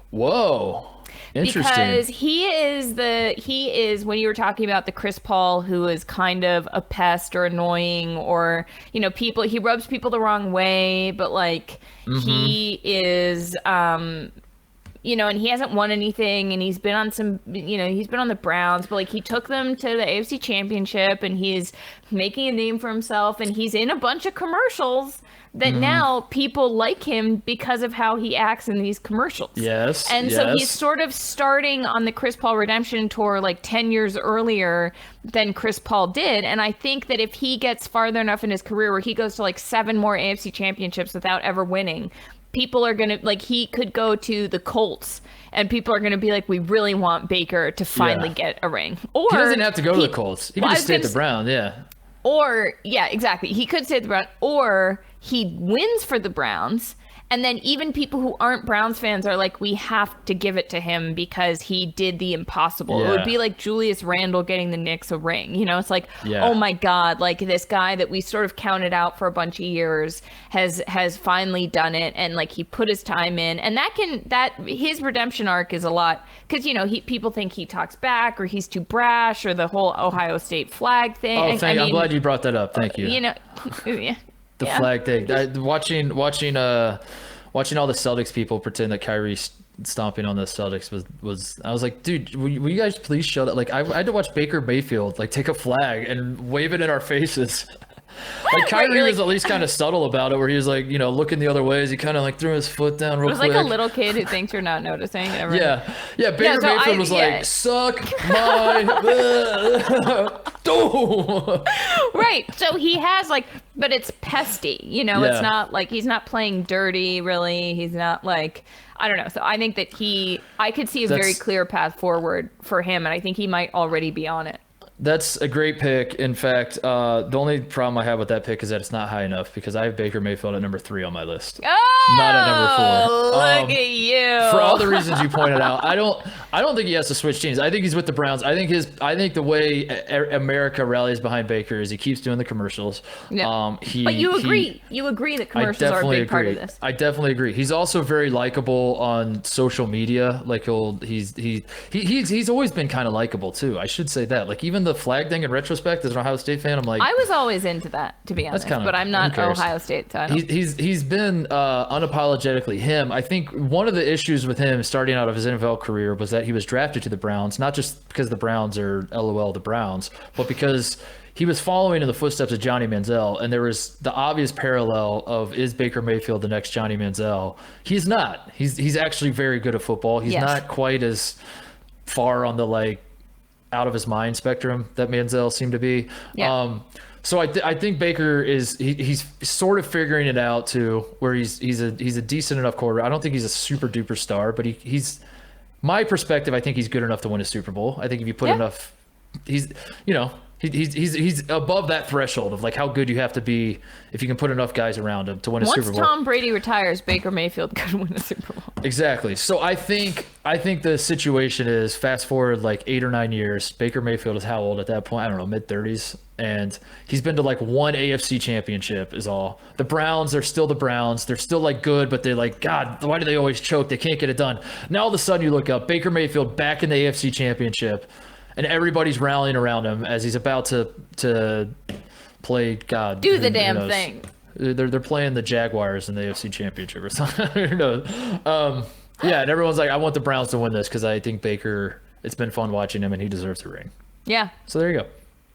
Whoa. Interesting. Because he is when you were talking about the Chris Paul who is kind of a pest or annoying or, you know, he rubs people the wrong way, but like he is you know, and he hasn't won anything, and he's been on some, you know, he's been on the Browns, but like he took them to the AFC Championship, and he's making a name for himself, and he's in a bunch of commercials that now people like him because of how he acts in these commercials. Yes. And so he's sort of starting on the Chris Paul redemption tour like 10 years earlier than Chris Paul did. And I think that if he gets farther enough in his career where he goes to like 7 more AFC championships without ever winning, people are going to, like, he could go to the Colts and people are going to be like, we really want Baker to finally get a ring. Or he doesn't have to go to the Colts. He can just stay at the Browns, Or, yeah, exactly. He could stay at the Browns, or he wins for the Browns. And then even people who aren't Browns fans are like, we have to give it to him because he did the impossible. Yeah. It would be like Julius Randle getting the Knicks a ring. You know, it's like, Yeah. oh my God, like this guy that we sort of counted out for a bunch of years has finally done it. And like he put his time in. And his redemption arc is a lot because, you know, people think he talks back or he's too brash or the whole Ohio State flag thing. Oh, I'm glad you brought that up. Thank you. You know, yeah. The flag thing. Watching all the Celtics people pretend that Kyrie stomping on the Celtics was I was like, dude, will you guys please show that? Like, I had to watch Baker Mayfield like take a flag and wave it in our faces. Like Kyrie was at least kind of subtle about it, where he was like, you know, looking the other way as he kind of like threw his foot down real quick. It was like a little kid who thinks you're not noticing. Yeah. Baker Mayfield was like, suck my right. So he has like, but it's pesty, you know. It's not like he's not playing dirty, really. He's not like, I don't know. So I think that I could see a very clear path forward for him, and I think he might already be on it. That's a great pick. In fact, the only problem I have with that pick is that it's not high enough because I have Baker Mayfield at number 3 on my list. Oh, not at number 4. Look at you. For all the reasons you pointed out, I don't think he has to switch teams. I think he's with the Browns. I think the way America rallies behind Baker is he keeps doing the commercials. Yeah. But you agree that commercials are a big part of this. I definitely agree. He's also very likable on social media. Like he's always been kind of likable too. I should say that. Like even the flag thing in retrospect as an Ohio State fan, I'm like, I was always into that, to be honest, but I'm not Ohio State, so I don't. He's been unapologetically him. I think one of the issues with him starting out of his NFL career was that he was drafted to the Browns, not just because the Browns are LOL the Browns, but because he was following in the footsteps of Johnny Manziel, and there was the obvious parallel of, is Baker Mayfield the next Johnny Manziel? He's not. He's actually very good at football. He's not quite as far on the like out of his mind spectrum that Manziel seemed to be. Yeah. So I think Baker he's sort of figuring it out too, where he's a decent enough quarterback. I don't think he's a super duper star, but he's my perspective. I think he's good enough to win a Super Bowl. I think if you put enough, he's above that threshold of like how good you have to be if you can put enough guys around him to win a Super Bowl. Once Tom Brady retires, Baker Mayfield could win a Super Bowl. Exactly. So I think the situation is fast forward like 8 or 9 years. Baker Mayfield is how old at that point? I don't know, mid-30s. And he's been to like one AFC championship is all. The Browns are still the Browns. They're still like good, but they're like, God, why do they always choke? They can't get it done. Now all of a sudden you look up, Baker Mayfield back in the AFC championship, and everybody's rallying around him as he's about to play, God. Do the damn thing. They're playing the Jaguars in the AFC championship or something. Who knows? Yeah, and everyone's like, I want the Browns to win this because I think Baker, it's been fun watching him and he deserves a ring. Yeah. So there you go.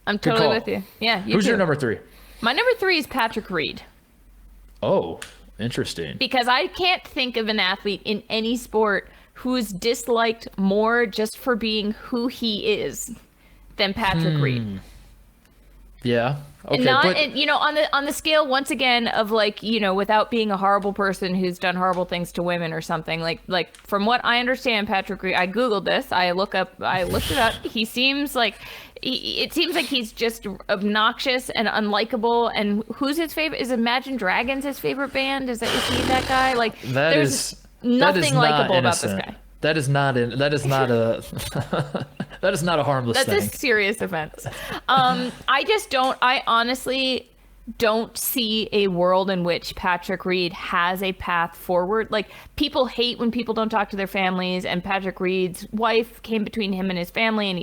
I'm totally with you. Yeah. Who's your number 3? My number 3 is Patrick Reed. Oh, interesting. Because I can't think of an athlete in any sport who's disliked more just for being who he is than Patrick Reed. Yeah. Okay. And you know, on the scale once again of like, you know, without being a horrible person who's done horrible things to women or something, like from what I understand, Patrick Reed, I Googled this, I looked it up. He seems like it seems like he's just obnoxious and unlikable. And who's his favorite? Is Imagine Dragons his favorite band? Is he that guy? Like there's nothing likable about this guy. That is not a that is not a harmless thing. That's a serious offense. I honestly don't see a world in which Patrick Reed has a path forward. Like, people hate when people don't talk to their families, and Patrick Reed's wife came between him and his family, and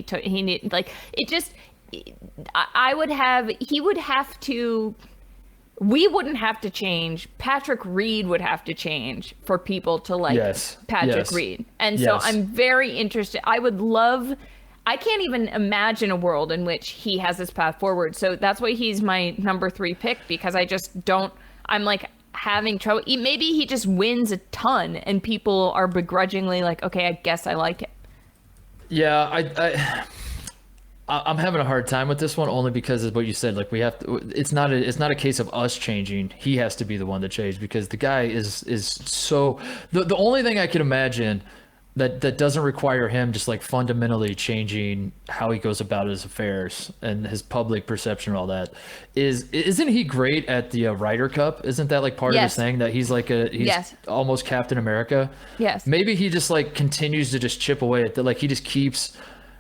we wouldn't have to change. Patrick Reed would have to change for people to like Patrick Reed. And so I'm very interested. I can't even imagine a world in which he has this path forward. So that's why he's my number 3 pick, because I'm like having trouble. Maybe he just wins a ton and people are begrudgingly like, okay, I guess I like it. Yeah, I'm having a hard time with this one only because of what you said. Like, we have to, it's not a case of us changing. He has to be the one to change because the guy is so, the only thing I can imagine that doesn't require him just like fundamentally changing how he goes about his affairs and his public perception and all that. Isn't he great at the Ryder Cup? Isn't that like part of his thing, that he's like he's almost Captain America? Yes. Maybe he just like continues to just chip away at that. Like he just keeps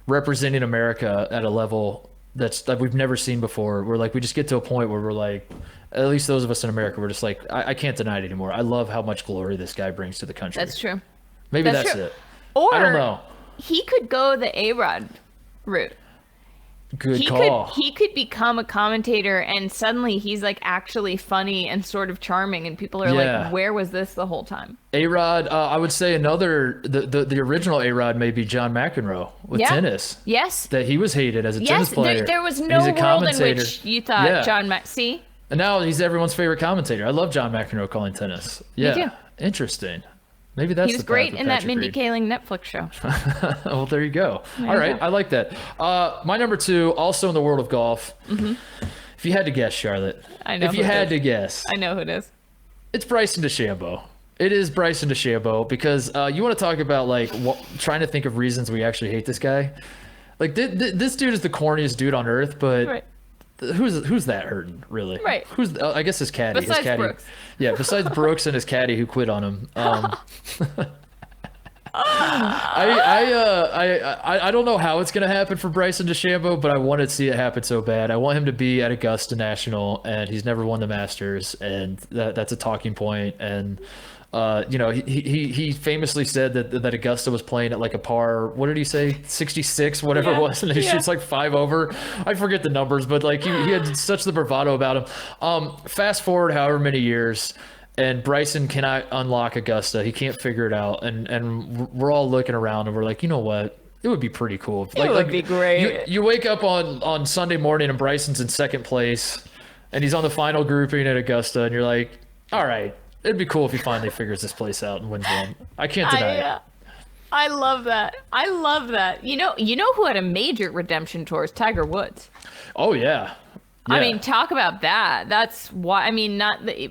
representing America at a level that we've never seen before. Where like we just get to a point where we're like, at least those of us in America, we're just like, I can't deny it anymore. I love how much glory this guy brings to the country. That's true. Maybe that's it. Or I don't know. He could go the A-Rod route. Good call. He could become a commentator, and suddenly he's like actually funny and sort of charming, and people are like, "Where was this the whole time?" A-Rod, I would say the original A-Rod may be John McEnroe with tennis. Yes, that he was hated as a tennis player. There was no world in which you thought See, and now he's everyone's favorite commentator. I love John McEnroe calling tennis. Yeah, me too. Interesting. Maybe that's he was great in that Mindy Kaling Netflix show. Well, there you go. All right, I like that. My number 2, also in the world of golf. Mm-hmm. If you had to guess, Charlotte. I know. If you had to guess, I know who it is. It's Bryson DeChambeau. It is Bryson DeChambeau, because you want to talk about like trying to think of reasons we actually hate this guy. Like this dude is the corniest dude on earth, but. Right. Who's that hurting, really? Right. Who's I guess his caddy. Besides Brooks. Yeah, besides Brooks and his caddy who quit on him. I don't know how it's gonna happen for Bryson DeChambeau, but I want to see it happen so bad. I want him to be at Augusta National, and he's never won the Masters, and that's a talking point. And he famously said that Augusta was playing at like a par, what did he say, 66, whatever it was, and he shoots like 5 over. I forget the numbers, but like he had such the bravado about him. Fast forward however many years, and Bryson cannot unlock Augusta. He can't figure it out, and we're all looking around, and we're like, you know what? It would be pretty cool. It would be great. You wake up on Sunday morning and Bryson's in second place, and he's on the final grouping at Augusta, and you're like, all right. It'd be cool if he finally figures this place out and wins one. I can't deny it. I love that. You know who had a major redemption tour is Tiger Woods. Oh yeah. I mean, talk about that. That's why. I mean,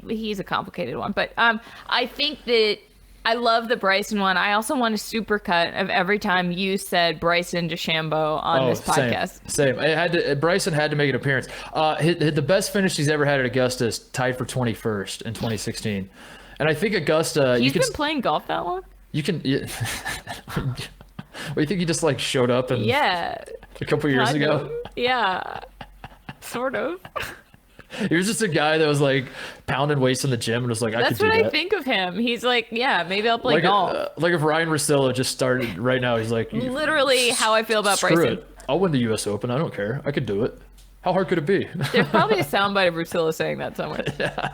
he's a complicated one, but I think that I love the Bryson one. I also want a supercut of every time you said Bryson DeChambeau on this podcast. Same. Bryson had to make an appearance. The best finish he's ever had at Augusta is tied for 21st in 2016. And I think Augusta... He's been playing golf that long? You can... Yeah. Well, you think he just like showed up and a couple years ago? Yeah. Sort of. He was just a guy that was like pounding weights in the gym and was like, I could do that. That's what I think of him. He's like, maybe I'll play golf. Like if Ryan Russillo just started right now, he's like, literally how I feel about Bryson. It. I'll win the U.S. Open. I don't care. I could do it. How hard could it be? There's probably a soundbite of Russillo saying that somewhere.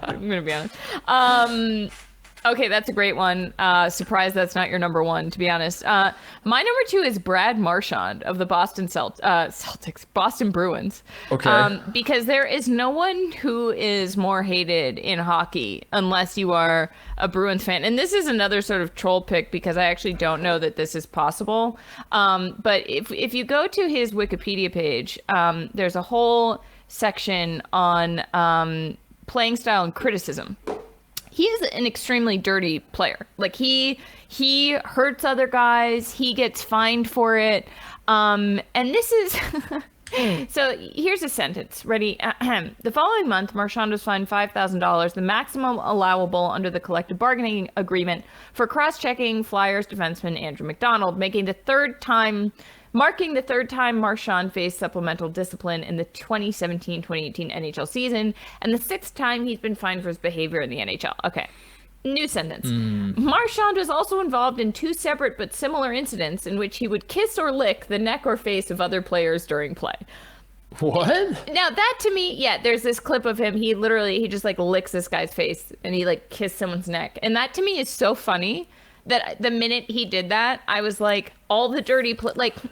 I'm gonna be honest. Okay, that's a great one. Surprised that's not your number 1, to be honest. My number 2 is Brad Marchand of the Boston Bruins. Okay. Because there is no one who is more hated in hockey unless you are a Bruins fan. And this is another sort of troll pick because I actually don't know that this is possible. But if you go to his Wikipedia page, there's a whole section on playing style and criticism. He's an extremely dirty player. Like he hurts other guys. He gets fined for it. And this is so here's a sentence. Ready? The following month, Marchand was fined $5,000, the maximum allowable under the collective bargaining agreement for cross-checking Flyers defenseman Andrew McDonald, marking the third time Marchand faced supplemental discipline in the 2017-2018 NHL season, and the 6th time he's been fined for his behavior in the NHL. Okay. New sentence. Marchand was also involved in 2 separate but similar incidents in which he would kiss or lick the neck or face of other players during play. What? Now that to me, there's this clip of him. He just like licks this guy's face and he like kissed someone's neck. And that to me is so funny. That the minute he did that, I was like, all the dirty,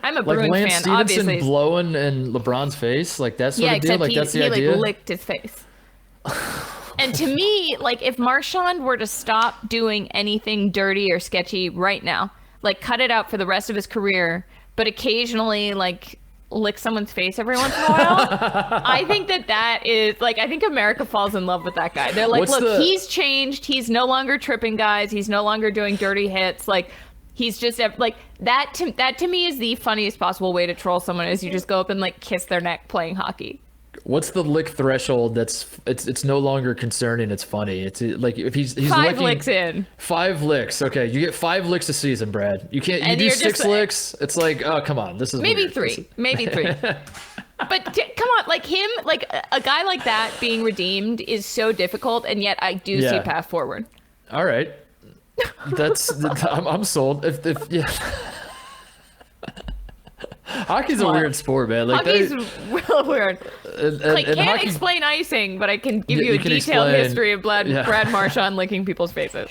I'm a Bruins Lance fan, Stevenson obviously. blowing in LeBron's face, like that sort of deal. Like that's the idea. He like licked his face. And to me, like if Marchand were to stop doing anything dirty or sketchy right now, like cut it out for the rest of his career, but occasionally like lick someone's face every once in a while, I think that is like, I think America falls in love with that guy. They're like, he's changed. He's no longer tripping guys. He's no longer doing dirty hits. Like He's just like that. That to me is the funniest possible way to troll someone. Is you just go up and like kiss their neck playing hockey. What's the lick threshold? It's no longer concerning. It's funny. It's like if he's 5 licking, licks in. 5 licks. Okay, you get 5 licks a season, Brad. You can't. You do 6 licks. It's like, oh, come on. This is maybe weird. 3. Maybe 3. But come on, like him, like a guy like that being redeemed is so difficult, and yet I do see a path forward. All right, I'm sold. If yeah. Hockey's a weird sport, man. Like Hockey's real weird. Like, can't explain icing, but I can give you a detailed history of Brad Marchand licking people's faces.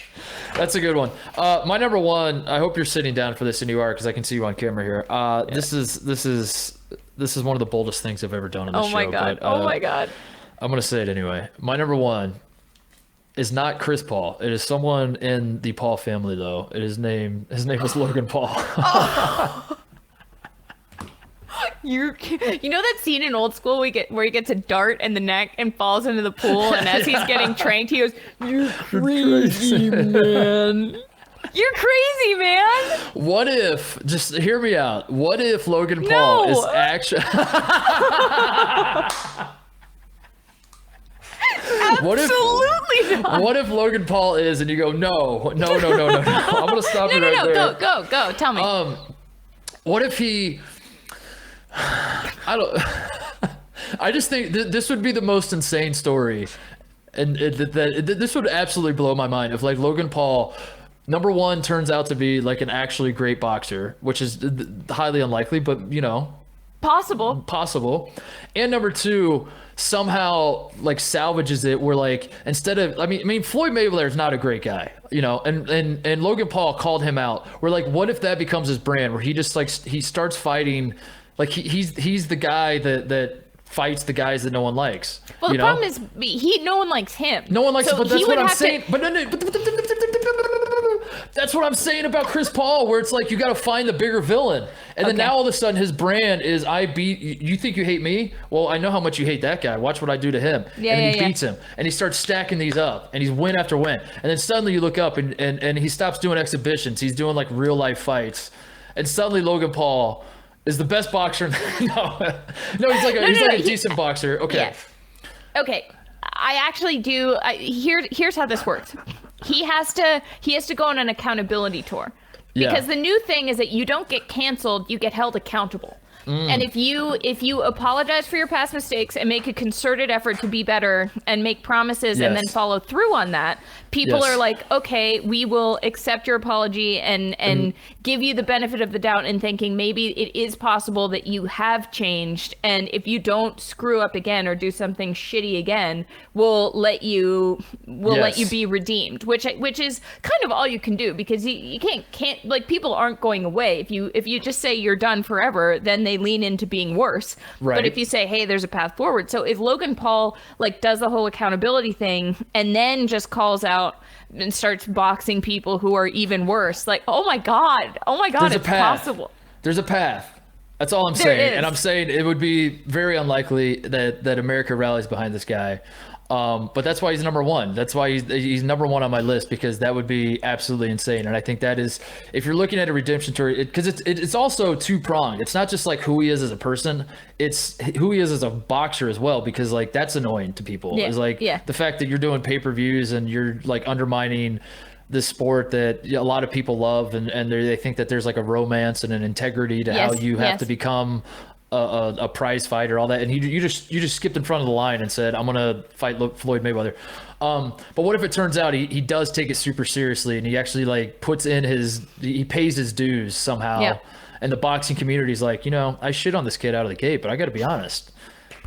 That's a good one. My number 1. I hope you're sitting down for this, and you are, because I can see you on camera here. This is one of the boldest things I've ever done on this show. Oh my god! But, oh my god! I'm gonna say it anyway. My number 1 is not Chris Paul. It is someone in the Paul family, though. His name is Logan Paul. Oh. You know that scene in Old School where he gets a dart in the neck and falls into the pool, and as he's getting tranked, he goes, "You're crazy, man. You're crazy, man." What if, just hear me out, what if Logan Paul is actually... Absolutely not. What if Logan Paul is, and you go, no. I'm gonna stop you right there. Go. Tell me. What if he... I just think this would be the most insane story, and this would absolutely blow my mind if, like, Logan Paul, number 1, turns out to be like an actually great boxer, which is highly unlikely, but possible, and number 2, somehow like salvages it where, like, instead of I mean Floyd Mayweather is not a great guy, and Logan Paul called him out. We're like, what if that becomes his brand, where he just like he starts fighting, like he's the guy that fights the guys that no one likes. Well, the problem is no one likes him. No one likes him, but that's what I'm saying. But that's what I'm saying about Chris Paul, where it's like you got to find the bigger villain, and then now all of a sudden his brand is I beat you. Think you hate me? Well, I know how much you hate that guy. Watch what I do to him. And he beats him, and he starts stacking these up, and he's win after win, and then suddenly you look up and he stops doing exhibitions. He's doing like real life fights, and suddenly Logan Paul is the best boxer. No, he's like a decent boxer. Okay. Yes. Okay. I actually do. Here's how this works. He has to go on an accountability tour, because the new thing is that you don't get canceled, you get held accountable. And if you apologize for your past mistakes and make a concerted effort to be better and make promises and then follow through on that, people are like, okay, we will accept your apology and give you the benefit of the doubt in thinking maybe it is possible that you have changed, and if you don't screw up again or do something shitty again, we'll let you be redeemed, which is kind of all you can do, because you can't like, people aren't going away. If you just say you're done forever, then they lean into being worse. Right. But if you say, hey, there's a path forward. So if Logan Paul like does the whole accountability thing and then just calls out and starts boxing people who are even worse, like, oh my god, it's possible. There's a path. That's all I'm saying. And I'm saying it would be very unlikely that America rallies behind this guy. But that's why he's number 1. That's why he's number 1 on my list, because that would be absolutely insane. And I think that is, if you're looking at a redemption story, because it's also 2-pronged. It's not just like who he is as a person, it's who he is as a boxer as well, because like that's annoying to people. It's like the fact that you're doing pay-per-views and you're like undermining this sport that a lot of people love, and they think that there's like a romance and an integrity to how you have to become a prize fighter, all that, and you just skipped in front of the line and said, I'm gonna fight Floyd Mayweather. But what if it turns out he does take it super seriously, and he actually like puts in he pays his dues somehow, and the boxing community's like, I shit on this kid out of the gate, but I got to be honest,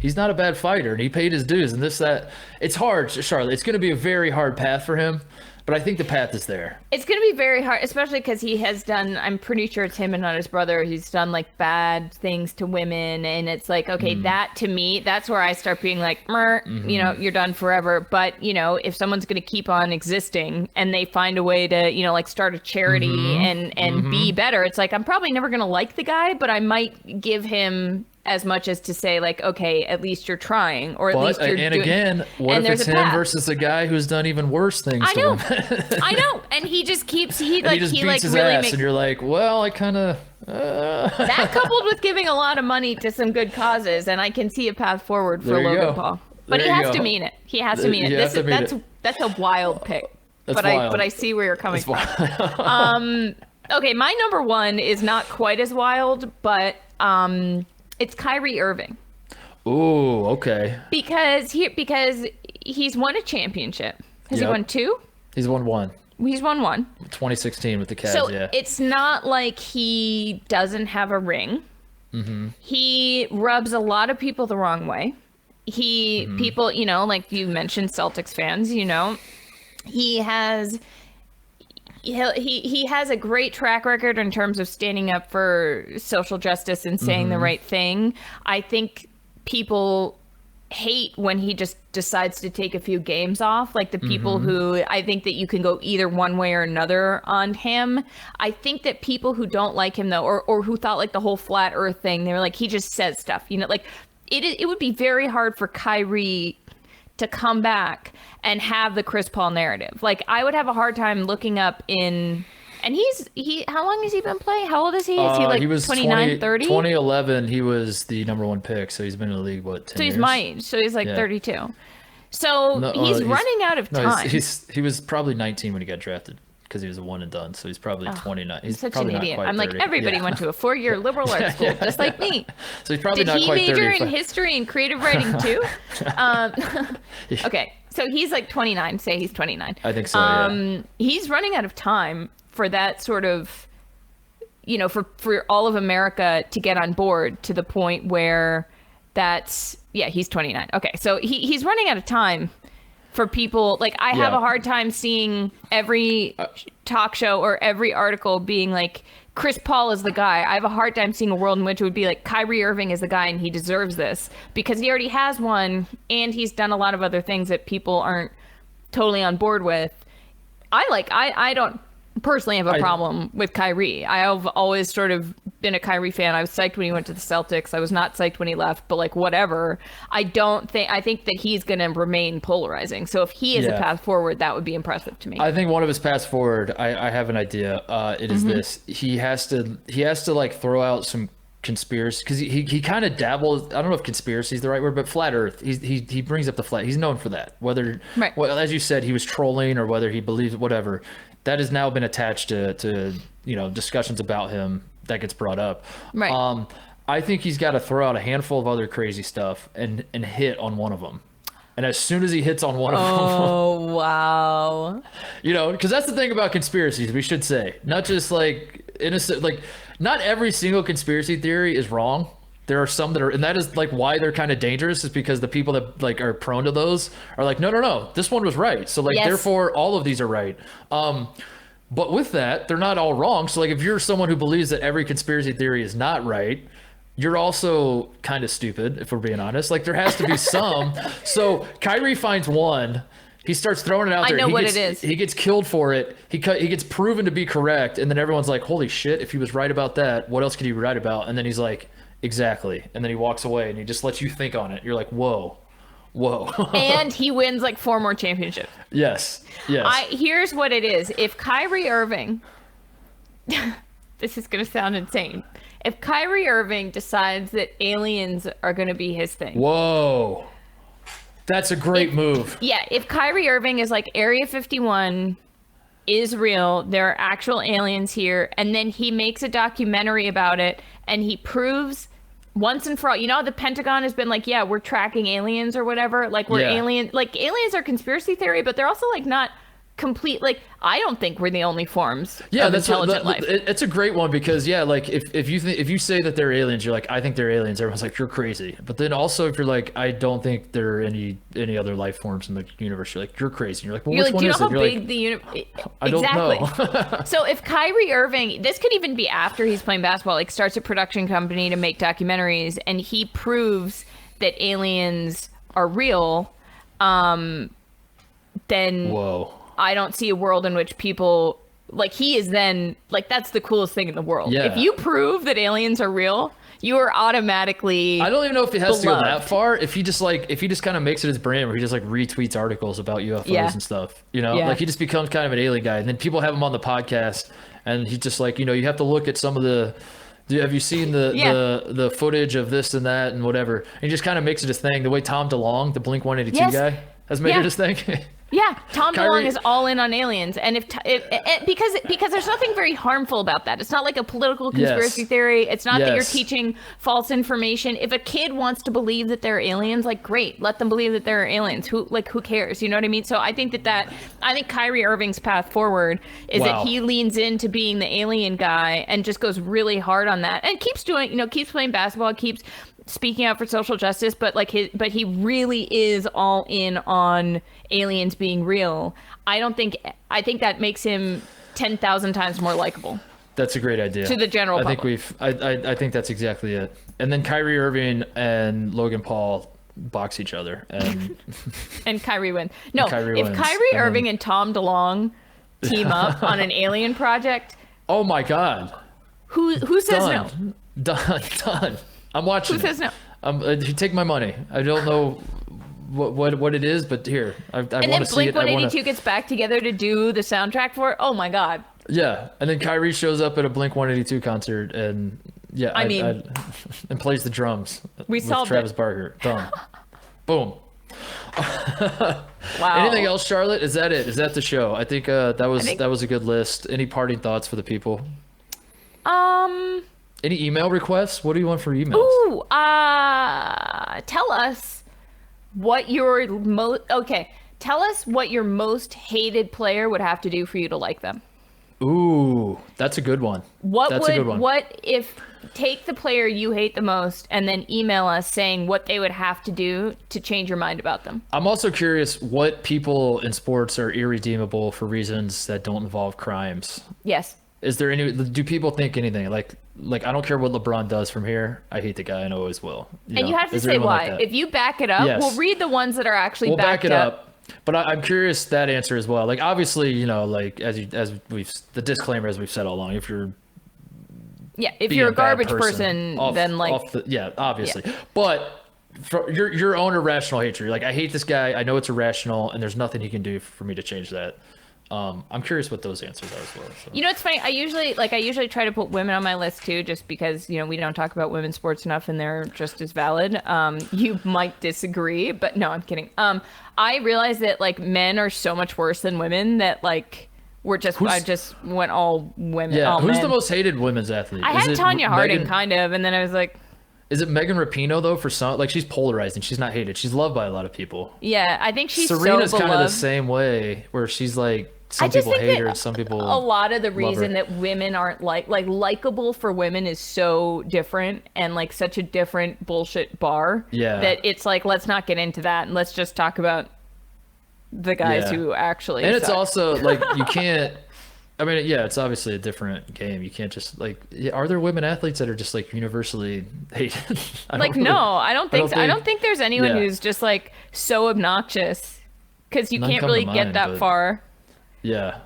he's not a bad fighter, and he paid his dues, and that. It's hard, Charlotte. It's going to be a very hard path for him. But I think the path is there. It's going to be very hard, especially because he has done, I'm pretty sure it's him and not his brother, he's done like bad things to women. And it's like, okay, that to me, that's where I start being like, you're done forever. But, if someone's going to keep on existing and they find a way to, like start a charity and be better, it's like, I'm probably never going to like the guy, but I might give him as much as to say like, okay, at least you're trying, or at least you're and doing. again, what and if it's him path. versus a guy who's done even worse things? I know, to I know, and he just keeps he beats his really ass, makes and you're like, well, I kind of. That coupled with giving a lot of money to some good causes, and I can see a path forward for Logan Paul. But he has to mean it. He has to mean it. That's a wild pick. But I see where you're coming from. Okay, my number one is not quite as wild, but it's Kyrie Irving. Ooh, okay. Because he's won a championship. Has he won 2? He's won 1. He's won 1. 2016 with the Cavs, so yeah. It's not like he doesn't have a ring. Mm-hmm. He rubs a lot of people the wrong way. People, you know, like you mentioned, Celtics fans, you know, he has a great track record in terms of standing up for social justice and saying the right thing. I think people hate when he just decides to take a few games off, like the people who I think that you can go either one way or another on him. I think that people who don't like him though, or who thought like the whole flat earth thing, they were like, he just says stuff, you know, like it would be very hard for Kyrie to come back and have the Chris Paul narrative. Like I would have a hard time looking up and how long has he been playing? How old is he? Is he like 29, 30? 2011, he was the number 1 pick, so he's been in the league, 10 years? So he's my age, so he's like 32. So he's running out of time. He was probably 19 when he got drafted because he was a one and done, so he's probably 29. He's such probably an idiot. Not quite I'm like, 30. everybody went to a 4-year liberal arts school, just like me. So he's probably not quite 30. Did he major in history and creative writing too? Okay, so he's like 29. Say he's 29. I think so, yeah. He's running out of time for that sort of, you know, for all of America to get on board to the point where he's 29. Okay, so he's running out of time for people. Like I have a hard time seeing every talk show or every article being like, Chris Paul is the guy. I have a hard time seeing a world in which it would be like Kyrie Irving is the guy and he deserves this because he already has one and he's done a lot of other things that people aren't totally on board with. I don't personally have a problem with Kyrie. I have always sort of been a Kyrie fan. I was psyched when he went to the Celtics. I was not psyched when he left, but like whatever. I think that he's going to remain polarizing. So if he is a path forward, that would be impressive to me. I think one of his paths forward, I have an idea. It is this. He has to like throw out some conspiracy because he kind of dabbles. I don't know if conspiracy is the right word, but flat earth. He brings up the flat. He's known for that. Whether well, as you said, he was trolling or whether he believes whatever. That has now been attached to you know, discussions about him that gets brought up. Right. I think he's got to throw out a handful of other crazy stuff and hit on one of them. And as soon as he hits on one of them, oh wow, you know, because that's the thing about conspiracies. We should say not just like innocent, like not every single conspiracy theory is wrong. There are some that are, and that is like why they're kind of dangerous, is because the people that like are prone to those are like, no, this one was right. So like, therefore all of these are right. But with that, they're not all wrong. So like, if you're someone who believes that every conspiracy theory is not right, you're also kind of stupid, if we're being honest. Like there has to be some. So Kyrie finds one. He starts throwing it out there. I know what it is. He gets killed for it. He gets proven to be correct. And then everyone's like, holy shit, if he was right about that, what else could he be right about? And then he's like, exactly. And then he walks away and he just lets you think on it. You're like, whoa. And he wins like 4 more championships. Yes. Here's what it is. If Kyrie Irving, this is going to sound insane. If Kyrie Irving decides that aliens are going to be his thing. Whoa. That's a great move. Yeah. If Kyrie Irving is like Area 51 is real, there are actual aliens here, and then he makes a documentary about it and he proves once and for all, you know, the Pentagon has been like, yeah, we're tracking aliens or whatever. Like aliens are conspiracy theory, but they're also like not complete. Like, I don't think we're the only forms of intelligent life. It's a great one because like if you say that they're aliens, you're like, I think they're aliens. Everyone's like, you're crazy. But then also if you're like, I don't think there are any other life forms in the universe, you're like, you're crazy. And you're like, well, which one is it? Do you know how big the universe? I don't know. So if Kyrie Irving, this could even be after he's playing basketball, like starts a production company to make documentaries, and he proves that aliens are real, then whoa. I don't see a world in which people like he is then like, that's the coolest thing in the world. Yeah. If you prove that aliens are real, You are automatically. I don't even know if he has to go beloved. that far. If he just kind of makes it his brand, where he just like retweets articles about UFOs and stuff, like he just becomes kind of an alien guy, and then people have him on the podcast, and he's just like, you have to look at some of the. Have you seen the footage of this and that and whatever? And he just kind of makes it his thing. The way Tom DeLonge, the Blink 182 guy, has made it his thing. Yeah, Tom DeLonge is all in on aliens, and because there's nothing very harmful about that. It's not like a political conspiracy theory. It's not that you're teaching false information. If a kid wants to believe that they're aliens, like great, let them believe that they're aliens. Who cares? You know what I mean? So I think I think Kyrie Irving's path forward is that he leans into being the alien guy and just goes really hard on that and keeps playing basketball, keeps speaking out for social justice, but he really is all in on aliens being real. I think that makes him 10,000 times more likable. That's a great idea. To the general public. I think that's exactly it. And then Kyrie Irving and Logan Paul box each other and and Kyrie wins. No, Kyrie if wins. Kyrie Irving and Tom DeLonge team up on an alien project, oh my God. Who says no? Done. I'm watching. Who says no? You take my money. I don't know what it is, but here, I want to see it. And then Blink 182 gets back together to do the soundtrack for it. Oh my God. Yeah, and then Kyrie shows up at a Blink 182 concert, and and plays the drums. We with Travis Barker. Done. Boom. Wow. Anything else, Charlotte? Is that it? Is that the show? I think that was a good list. Any parting thoughts for the people? Any email requests? What do you want for emails? Ooh, tell us what your tell us what your most hated player would have to do for you to like them. Ooh, that's a good one. What if take the player you hate the most and then email us saying what they would have to do to change your mind about them? I'm also curious what people in sports are irredeemable for reasons that don't involve crimes. Yes. Is there do people think anything like I don't care what LeBron does from here. I hate the guy and always will. You have to say why. Like if you back it up, we'll read the ones that are actually backed up. But I'm curious that answer as well. Like obviously, like the disclaimer as we've said all along, if you're a garbage person, then obviously. Yeah. But for your own irrational hatred, like I hate this guy. I know it's irrational, and there's nothing he can do for me to change that. I'm curious what those answers are as well. So. It's funny. I usually try to put women on my list too, just because we don't talk about women's sports enough, and they're just as valid. You might disagree, but no, I'm kidding. I realize that like men are so much worse than women that like I just went all women. Yeah, who's men. the most hated women's athlete? I had Tanya Harding kind of, and then I was like. Is it Megan Rapinoe though? For some, like she's polarizing. She's not hated. She's loved by a lot of people. Yeah, I think she's Serena's so beloved. kind of the same way, where she's like some people hate her, and some people. A lot of the reason that women aren't likable for women is so different and like such a different bullshit bar. Yeah. That it's like let's not get into that and let's just talk about the guys who actually. And suck. it's also like you can't. I mean, yeah, it's obviously a different game. You can't just are there women athletes that are just like universally hated? I don't think there's anyone who's just like so obnoxious because you can't really get that far. Yeah.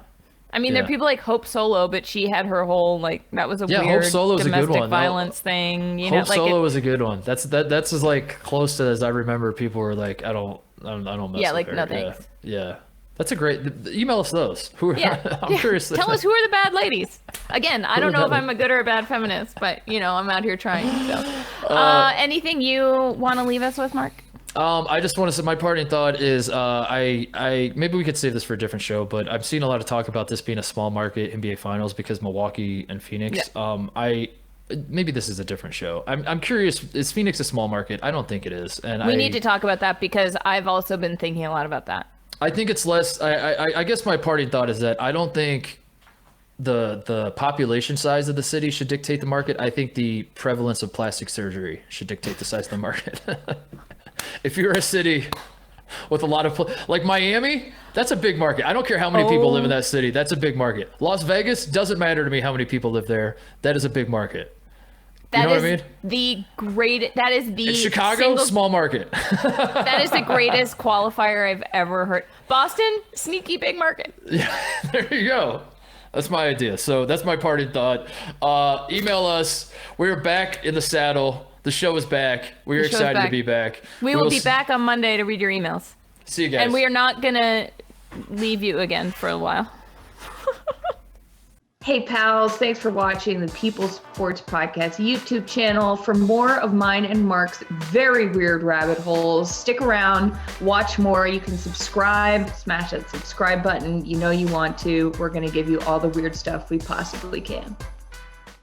I mean, there are people like Hope Solo, but she had her whole that was a weird Hope Solo's domestic a good one. violence thing. Hope Solo was a good one. That's as like close to as I remember. People were like, I don't mess with her. No thanks. Yeah. That's a great. Email us those. I'm curious. Tell us who are the bad ladies. Again, I don't know if I'm a good or a bad feminist, but I'm out here trying. So, anything you want to leave us with, Mark? I just want to say my parting thought is I maybe we could save this for a different show, but I've seen a lot of talk about this being a small market NBA Finals because Milwaukee and Phoenix. Yeah. Maybe this is a different show. I'm curious. Is Phoenix a small market? I don't think it is, and we need to talk about that because I've also been thinking a lot about that. I think it's less. I guess my parting thought is that I don't think the population size of the city should dictate the market. I think the prevalence of plastic surgery should dictate the size of the market. If you're a city with a lot of like Miami, that's a big market. I don't care how many people live in that city. That's a big market. Las Vegas, doesn't matter to me how many people live there. That is a big market. You know what I mean? That is the Chicago, small market. That is the greatest qualifier I've ever heard. Boston, sneaky big market. Yeah, there you go. That's my idea. So that's my parting thought. Email us. We're back in the saddle. The show is back. We're excited to be back. We will be back on Monday to read your emails. See you guys. And we are not going to leave you again for a while. Hey pals, thanks for watching the People Sports Podcast YouTube channel. For more of mine and Mark's very weird rabbit holes, stick around, watch more. You can subscribe, smash that subscribe button. You know you want to. We're going to give you all the weird stuff we possibly can.